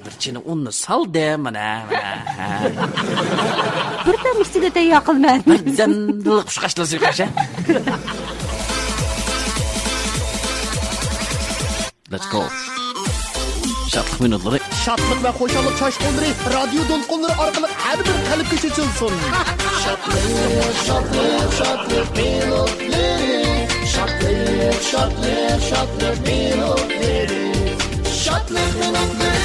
bir chini unni sal de mana. Birdan ichida tayyor qilmadi. Birdan xushqashlasa qasha. Let's go. Şatlık minutları. Şatlık ve hoşalık şaşkınları radyo dolkunları arkalık her bir kalp geçilsin. Şatlık minutları. Şatlık minutları. Şatlık minutları. Şatlık minutları.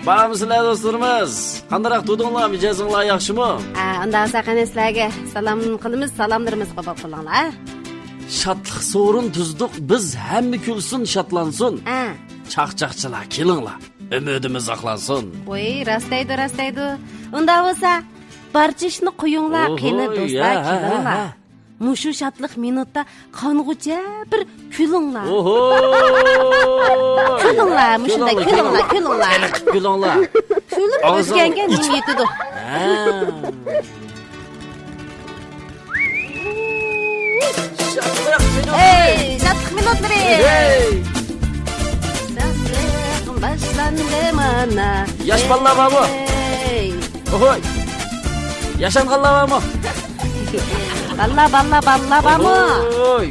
Bağımsızlar dostlarımız. Qandarak tudunglar, mijozinglar yaxshimi? Unda saqani sizlarga salom qilamiz, salomlarimiz qabul qilinglar. Şatlık sorun tuzduk, biz hamma kulsin, şatlansın. Çaqchaqchilar, kelinglar. Umidimiz saqlansın. Voy, rastaydi. Unda bo'lsa, barcha ishni qo'yinglar, qani do'stlar, kelinglar. Mushu shatliq minutda qong'ucha bir kulinglar. Kulinglar, mushunda kulinglar. Kulinglar. Kulib o'zganga nim yetadi. Ey, shatliq minutlari. Başlandı mana. Yaş balla var mı? Ohoy. Yaşanganlar var mı? Balla var mı? Oy.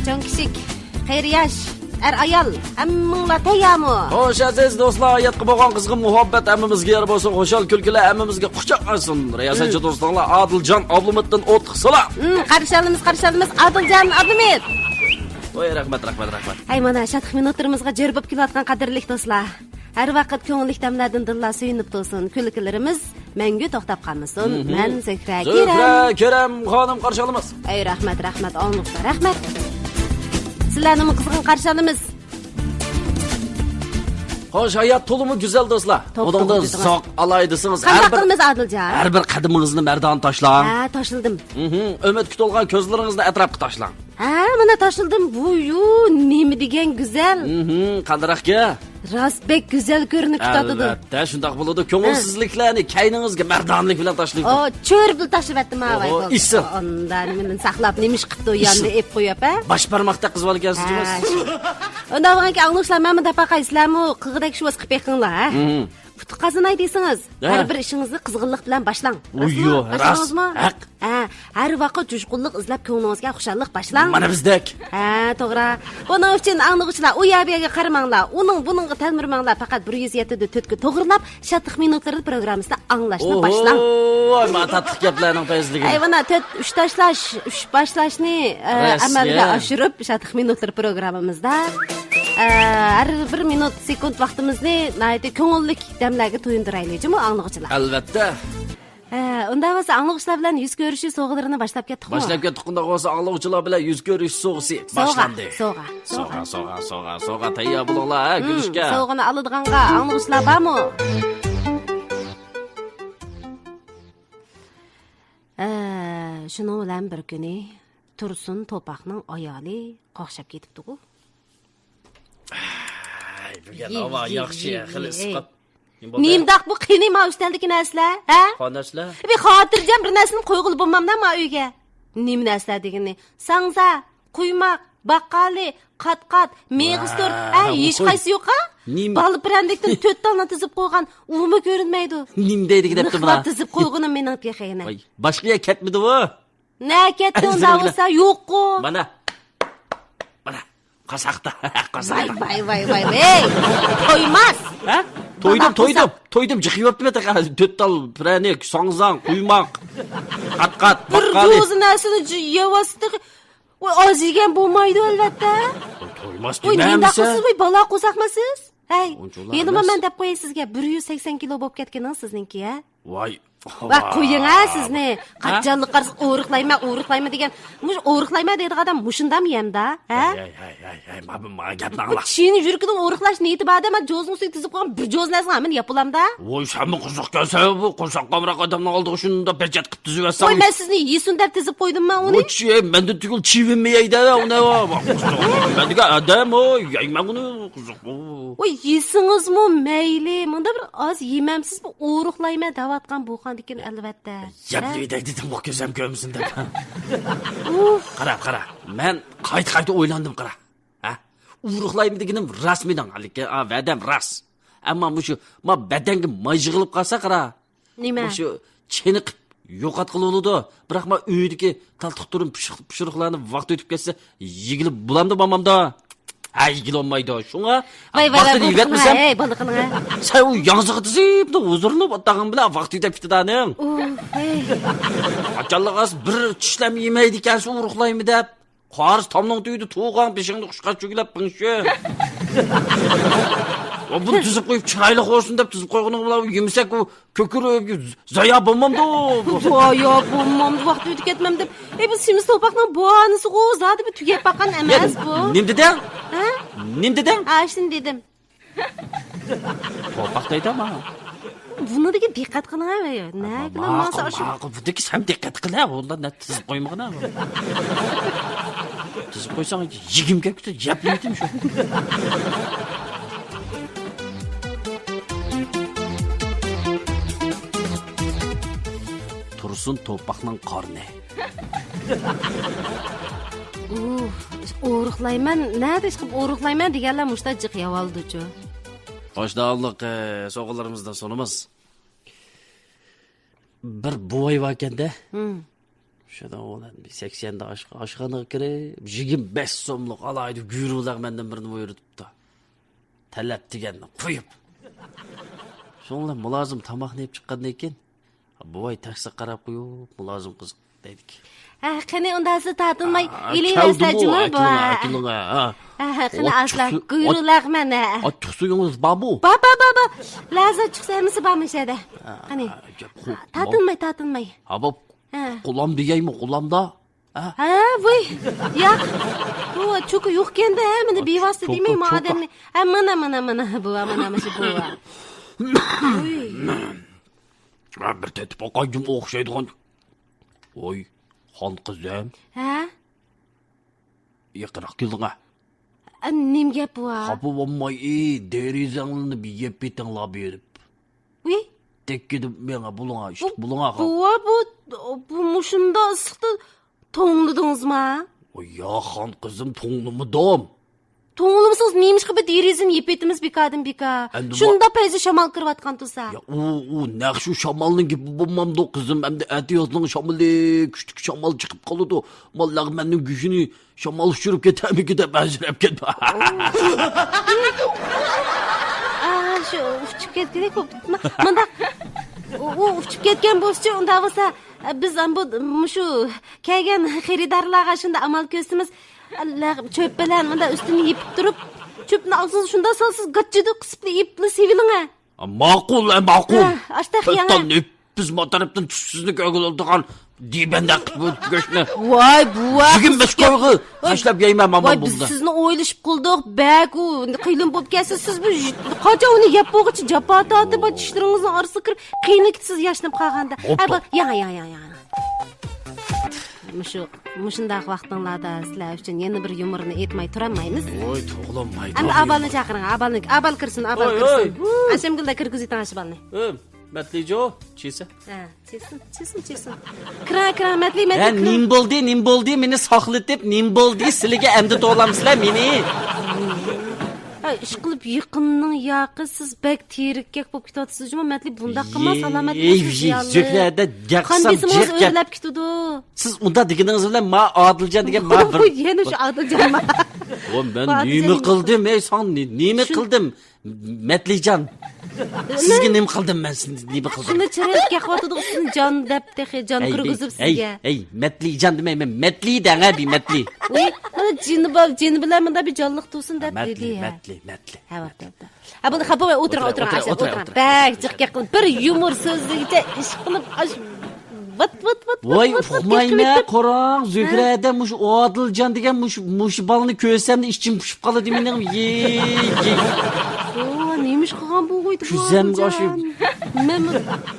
Çoğun kişik, xeyr yaş, ayal, hammanglar tayyormi? Xo'sh aziz do'stlar, hayotga bo'lgan qizg'in muhabbat hammamizga yor bo'lsin, xo'shal kulkilar hammamizga quchoq ochsin. Riyosachi do'stlar, Adiljon Ablumiddin O'tqisila. Qarshilamiz Adiljon Ablumiddin. Voy, rahmat. Ay mana shatliq minutlarimizga jar bo'lib kelayotgan qadrli do'stlar. Har vaqt ko'ngilli damlardan dillar suyunib tursin. Kulkilarimiz mangu to'xtab qolmasin. Men Zehra Kerem xonim qarshi olamiz. Ay rahmat, onliqlar. Rahmat. Sizlarni qizg'in qarshi olamiz. Xo'sh, hayot to'limi go'zal do'stlar. Odamda zoq alaydisiniz. Qanday qilamiz Adiljon? Har bir qadamingizni mardon tashlang. Tashildim. Umid kutolgan ko'zlaringizni atrofga tashlang. Ha, mana tashildim. Bu nima degan go'zal. Qandaraqqa? Rostbek go'zal ko'rinib ketadi. Albatta, shundoq bo'ladi. Ko'ngilsizliklarni kayningizga mardonlik bilan tashlaydi. Cho'r bil tashlayaptimi avay. Issiq. Undan meni saqlab nemish qildi yanni ep qo'yib, ha? Bosh barmoqda qizib olgansizmi? Undan bo'lganki anglasizlar, men bunda paqaysizlarmi? Qig'idek shu qilib beqinglar, ha? Qazanay deysiniz. Har bir ishingizni qizg'inlik bilan boshlang. Uyyo, ras. Haq. Har vaqt jo'shqinlik izlab ko'nglingizga xushalik boshlang. Mana bizdek. Ha, to'g'ri. Buning uchun anglovchilar u yerga qaramanglar. Buningga talmirmanglar. Faqat 107.4 ga to'g'rilab, shattiq minutlarda programmasini anglashni boshlang. Voy, ma tatliq gaplarning tezligi. Ayvana 3 tashlash, 3 boshlashni amalga oshirib, shattiq minutlar programmamizda har bir minut sekund vaqtimizni nayta ko'ngillik damlarga to'yindiraylikmi anglovchilar? Albatta. Unda bo'lsa anglovchilar bilan yuz ko'rishish so'g'ilarini boshlab ketdik. Boshlab ketdik. Unda bo'lsa anglovchilar bilan yuz ko'rish so'g'isi boshlandi. So'g'a tayyor bo'linglar, ha, gulishga. So'g'ini oladiganqa anglovchilar bormi? Shuning bilan bir kuni Tursun To'paqning ayoli qo'shab ketibdi-ku. Bugun havo yaxshi, xili siqib. Nimdaq bu qiyni mavjudligi narsalar, ha? Qonashlar. Bir xotirjam bir narsani qo'yg'il bo'lmamdan ma uyga. Nim narsa degani? Sangza, quymoq, baqqali, qat-qat, meg'istor, hech qaysi yo'q-a? Bal prandikdan 4 tonna tizib qo'ygan, umi ko'rinmaydi. Nim deydi debdi buna. Tizib qo'yganim mening pexayna. Voy, boshqa ketmidi bu? Na ketdi unda bo'lsa yo'q-ku. Mana. Qasaqda. Vay. Ey! To'ymas. Ha? To'ydim, jiqyaptimi ta 4 tal pranik, songzang, quymoq, qat-qat, baqqali. Bir o'zi narsani yevasdi. Voy, oz yegan bo'lmaydi albatta. To'ymas Voy, demamisiz? siz voy balo qo'saqmisiz? Hey, endi men deb qo'yay sizga 180 kilo bo'lib ketganingiz sizninki, ha? Voy. Va qo'ying-a sizni. Qachonlik qarz o'riqlayman degan. Mush o'riqlayman deydigan odam mushundami ham-da, ha? Ay, ma gapni angla. Kishini yurkidan o'riqlash niyati borda, men jo'zni ustiga tizib qo'ygan bir jo'z narsani hamma yapulamda. Voy, sen qo'shiq kelsa, bu qo'shiq qamroq odamning oldiga shunda berjat qilib tizib yasam. Voy, men sizni yesun deb tizib qo'ydim-mi uni? Voy, menda tugul chivinmaydi, uni. Menga odam, yeyman uni qo'shiq. Voy, yesingizmi mayli, menda bir oz yemamsiz bu o'riqlayman davatgan bu ekan albatta. Yaplayday dedim, bu ko'zim ko'msin deb. Qara. Men qayta o'ylandim, qara. Ha? Uruqlaymi deganim rasmidan, haligi, vadam ras. Ammo shu ma badanga mayjig'ilib qolsa, qara. Nima? Shu cheniqib yo'qotqili bo'ladi. Biroq men uydagi taltiq turim pishiriqlarni vaqt o'tib ketsa, yigilib bulamdi mamamda. Yigil olmaydi. Shunga vaqtni yetmasam. Ey, baliqini. Sen u yangzig'i tizib, o'zirinib o'tag'im bilan vaqtida bitdidaning. Qachonlig'as bir tishlam yemaydi ekan, shu uruqlaymi deb. Qarz tomning tuydi, to'g'an beshingni qushqa cho'gilab pinshi. O bunu tizib qo'yib chiroyli bo'lsin deb tizib qo'yganing bilan yemsak u ko'kirib zoya bo'lmamdi. Zoya bo'lmamdi, vaqt o'tib ketmam deb. Bu simiz to'paqning bo'g'anisi g'o'zadi, bu tugab baqqan emas bu. Nim deding? Ha? Nim deding? Shuni dedim. To'paq deydimi? Buni degan diqqat qiling avay. Na qilamansa shu. Budiki ham diqqat qil, undan net tizib qo'ymag'ana. Tizib qo'ysang yigimga kutib yapmaydim shu. Tursun To'paqning qorni. O'riqlayman, nada ish qilib o'riqlayman deganlar mushta jiq yavoldi-chu. Hoşdağlık soğularımızdan sonumuz. Bir boy vakende. Şuradan olan bir 80'de aşkına kirip 25 somluk alaydı güyrülük menden birini buyurup da. Talep deganni qo'yib. So'ngra mulozim tamoq yeb chiqqandan keyin boy taksi qarab qo'yib, mulozim qiz dedik. Qani undasi tatilmay ilayversajmi bu? Qani asla quyruqlar mana. Ochiq suyingiz bormi? Baba. Lazzat chiqsamisi bormishada. Qani. Tatilmay. Abob. Qulam degaymi, qulamda? Voy. Yo'q. Bu chuqi yo'q endi, mana bevosita demaymi odamni. Mana bu, mana shu bu. Bir tetib oqaydim o'xshaydigan. Voy, xon qizim. Yaqinroq kelding ha. Nim gap bu? Xafa bo'lmay, derizangni bir yeb betinglar berib. Uy, Tekkidib menga bulunga, ishtiq bulunga. bu mushunda issiqda to'ngladingizmi? Ya xon qizim to'nglimidom. To'nglimsiz neymiş qilib derizini yeb etimiz bekadim beka. Endi Shunda payzi shamol kirayotgan tursa. Ya u naqshu shamolning gibi bo'lmamdi qizim. Endi atiyozning shamoli, kuchli shamol chiqib qoladi. Mallar menning gücünü shamol ushirib ketamiki deb ajrab ketdi. Shu uchib ketgandek bo'ptimi? Manda u uchib ketgan bo'lsa, unda bo'lsa biz bu shu kelgan xaridorlarga shunda amal ko'rsamiz. Allah çöp bilan manda ustini yepib turib, çöpni olsiz shunda solsiz gachchida qisib yepli seviling ha. Ma'qul, ma'qul. Ashta xiyana. Hatto biz motoribdan tushsizlik o'g'ildigan dibanda qilib go'shtni. Voy buva. 25 qo'yg'i tashlab yeyman men Voy biz bunda. sizni o'ylashib qildik. Bak u qiyin bo'lib kelsiz siz bu qachon uni yeb bo'g'ichi japa tortib tishlaringizning orasiga kirib qiynliksiz yashnab qolganda. Ya. Mushundaq vaqtinglarda sizlar uchun yana bir yumorni aytmay turolmaymiz. Voy to'g'lim mayda. Endi abalni chaqiring, abal kirsin. Ashimgilda kirgizib tanash balni. Matlijo, chesa. Ha, chesin. Kira, matli. Ya nim bo'ldi, meni saqlatib, nim bo'ldi, sizlarga endi to'g'lamsizlar meni. Ish qilib yaqinning yaqi siz bak terikka bo'lib ketyapsiz. Matli bunda qilma salomat Zökrada gaqsam jiq o'ylab ketdi. Siz unda deganingiz bilan men Odiljon degan men bir. Yana shu Odiljon. Ben nima qildim? Ey son nima qildim? Matlijon. Sizga nima qildim men? Nima qildim? Shuni chiroyli gaqotdi sizning jon deb jon kirgizib sizga. Ey Matlijon demayman. Matli danga bi matli. Jini bilan bunda bir jonliq to'sin deb dedi. Matli. Ha, bu xafa o'tiring. Bak, jiqqa qilib bir yumor so'zligicha ish qilib vat. Voy, uxmayma, qorong, Zökrada mush Odiljon degan mush balni ko'rsam ichim pushib qoladi mening. Neymiş qilgan bu qo'ydi? Kuzamga oshib. Men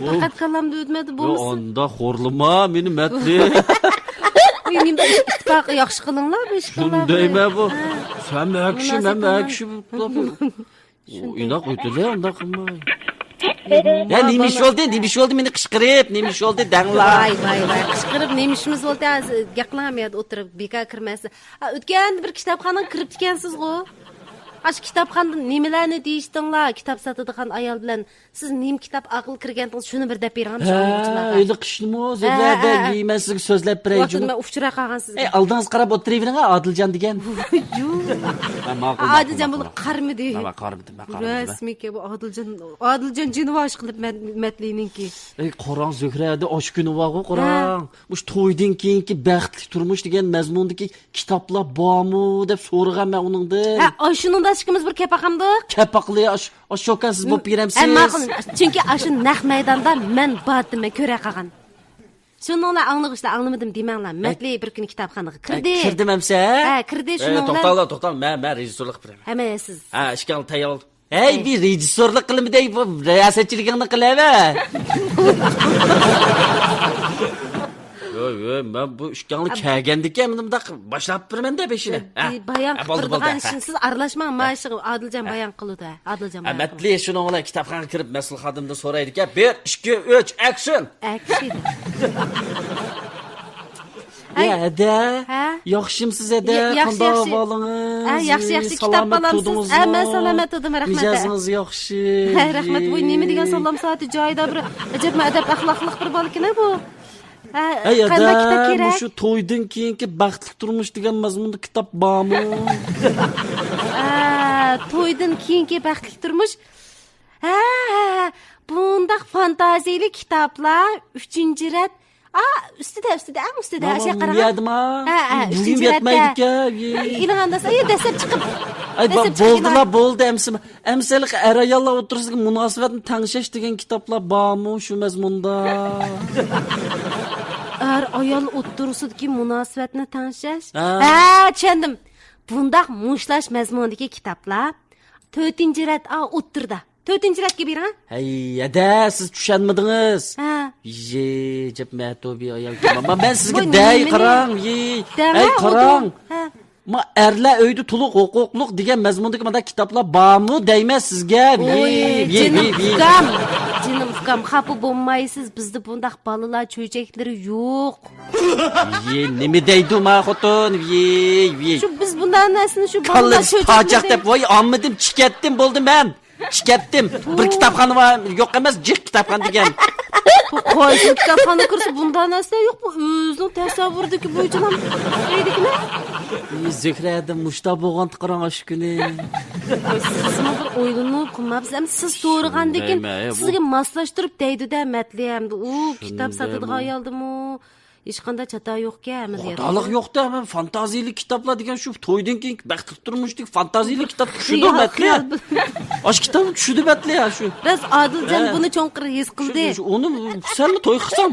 faqat kalamda o'tmadi bo'lmasa. Onda xo'rlama meni matli. Menimda ittifoq yaxshi qilinglar bu ishni. Shundaymi bu? Sen akshi, men akshi. Inoq o'tdi, unda qilmay. Ya nemish oldi meni qishqirib, nemish oldi danglar. Voy, qishqirib nemishimiz oldi, gaqlamayadi o'tirib beka kirmasi. O'tgan bir kitobxonaga kirib ekansiz-ku. Aş kitapxonda nimalarni deyishdinglar? Kitob sotadigan ayol bilan siz nim kitob aql kirgandingiz, shuni bir deb beramiz o'quvchilarga. Endi qishnimi o'zlarda deyman sizga so'zlab beray. Vaqtida uchra qolgan sizga. Aldingiz qarab o'tiravering, Odiljon degan. Odiljon buni qarmidi. Men qarmidim. Rasmiyki bu Odiljon jinvosh qilib matlininki. Ey qorong Zökrada osh kuni vaqo qorong. Mush to'ydan keyingi baxtli turmush degan mazmundagi kitoblar bormi deb so'ragan men uningdan. Ha, shuningda ikimiz bir kapaqamdik. Kapaqli osh shokansiz bo'lib beramsiz. Ma'qul. Chunki shu naq maydonda men botim ko'ra qolgan. Shuninglar anglamadim demanglar. Matli bir kun kitobxonaga kirdi. Kirdim hamsa? Ha, kirdi shuninglar. To'xtal, men rejissyorlik qilaman. Hamma siz. Ha, ishkal tayyor. Hey, bir rejissyorlik qilmidey, bu riyosatchiligingni qilaman. Yo'q, men bu ishkangni kelgandikka bunda boshlab beraman-da beshini. Bayon qildirgan siz aralashmang, mashi Odiljon bayon qildi. Odiljon. Matli shuni ola kitobxonaga kirib mas'ul xodimdan so'raydi-ki, 1 2 3 action. Action. Ada. Yaxshimsiz ada? Qanday ahvolingiz? Yaxshi kitob olamsiz. Men salomat edim, rahmat. Mijozingiz yaxshi. Rahmat. Voy, nima degan salom soati joyida bir ajab adab axloqliq bir bola bu. Qanday kitob kerak? Shu to'ydan keyingi baxtli turmush degan mazmunda kitob bormi? To'ydan keyingi baxtli turmush. Bundaq fantaziyali kitoblar 3-rat. Ustida, aşağı qarang. Yadma. Bugün yetmaydi-ku. İlg'anda dastlab chiqib. Bo'ldi emsalik ayollar o'tirishga munosabatni tangshash degan kitoblar bormi shu mazmunda? Ayol o'tirisidagi munosabatni tangshash. Tushundim. Bundaq mushlash mazmundagi kitoblar 4-rat o'tirda. 4-ratga bering. Hey, ada, siz tushunmadingiz. Jep matobi ayol. Men sizga day qarang, hey qarang. Ma erlar uyda to'liq huquqliq degan mazmundagi mana kitoblar bormi deyman sizga. Canım ukam, xafa bo'lmaysiz. Bizda bundaq balalar cho'jaklari yo'q. Nima deydi ma xotin? Shu biz bundan narsani shu balalar cho'jak deb voy olmadim, chikatdim bo'ldim men. Chikatdim. Bir kitobxona var, yo'q emas, jiq kitobxona degan. Qaysi kitobxona kirsa bundan narsa yo'q, bu o'zining tasavvuridagi bo'yicha deydikmi? Zöhrədə muşta bo'lgan qarang shu kuni. Sizmi bir o'ylanib qilmabsiz, siz so'ragandan keyin sizga moslashtirib deydi-da matlayamdi. U kitob sotadigan ayoldimu? Hech qanday chata yo'q-ku, amaliyotda. Xatolik yo'q-da, men fantaziyali kitoblar degan shu to'ydan keyin baxtli turmushlik fantaziyali kitob tushdi matli. Osh kitob tushdi matli shu. Biz Odiljon buni cho'nqir his qildi. Uni sen to'y qilsam,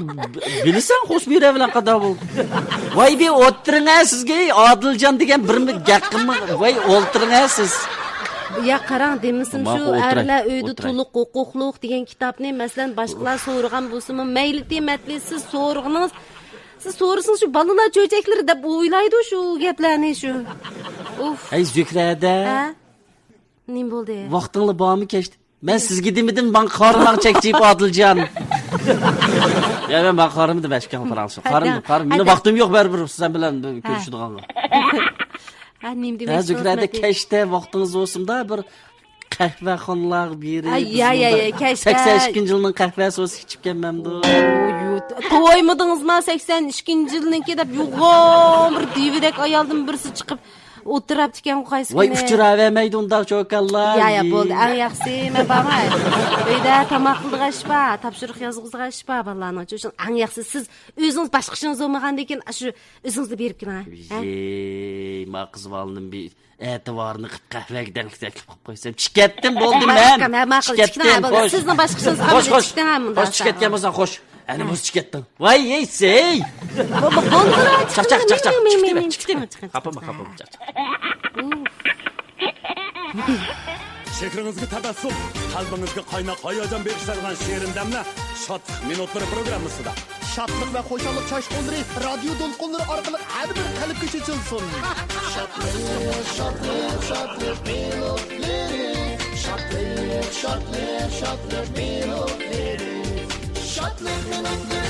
bilsan Xo'shmira bilan qada bo'ldi. Voy be o'tiring sizga Odiljon degan bir gaqimmi? Voy o'ltiring siz. Ya qarang demisim shu erlar uyda to'liq huquqliq degan kitobni masalan boshqalar so'ragan bo'lsa-mu, mayli dematli siz so'rg'ingiz. Siz so'rasangiz shu balalar cho'jaklari deb o'ylaydi shu gaplarni shu. Uf. Ey Zöhrədə. Ha? Nim bo'ldi? Vaqtingiz bormi kechdi? Men sizga demidim, men qorinlar chekchib Odiljon. Ya men qorimni bashkan Fransiya. Qorim. Meni vaqtim yo'q baribir sizlar bilan ko'rishadigan. Ha, nim demak. Zöhrədə kechda vaqtingiz bo'lsin-da bir qahvaxonalar biri. Ya, kechda 82-yilning qahvasi o'sib ichib kelmamdi. To'ymidingizmi 82-yilniki deb yo'g'on bir dividek ayoldan birisi chiqib o'tiribdi ekan qaysi kuni. Voy uchiravermaydi undaq cho'kallar. Ya bo'ldi, eng yaxshisi men bormay. Uyda tomoq qilg'ashpa, topshiriq yozg'izg'ashpa balalarning uchun eng yaxshisi siz o'zingiz boshqa ishingiz bo'lmagandan keyin shu o'zingizni berib kina. Ma qizib oldim bir e'tiborni qilib qahvaga taklif qilib qo'ysam, chikatdim bo'ldim men. Chikatdim. Sizni boshqa ishingiz ham chikatdim. Xo'sh chikatgan bo'lsan, xo'sh. Ana o'zi chikatdim. Voy, ey. Chaq. Chiqdim. Qapama. Şehrinizdeki tabassum, kalbinizga qaynoq hayajon bag'ishlaydigan she'rin damla Shodlik minutlari programmasida. Shodlik va xo'shalik chashqonlari radio to'lqinlari orqali har bir qalbga chechilsin. Shodlik minutlari. Shodlik minutlari.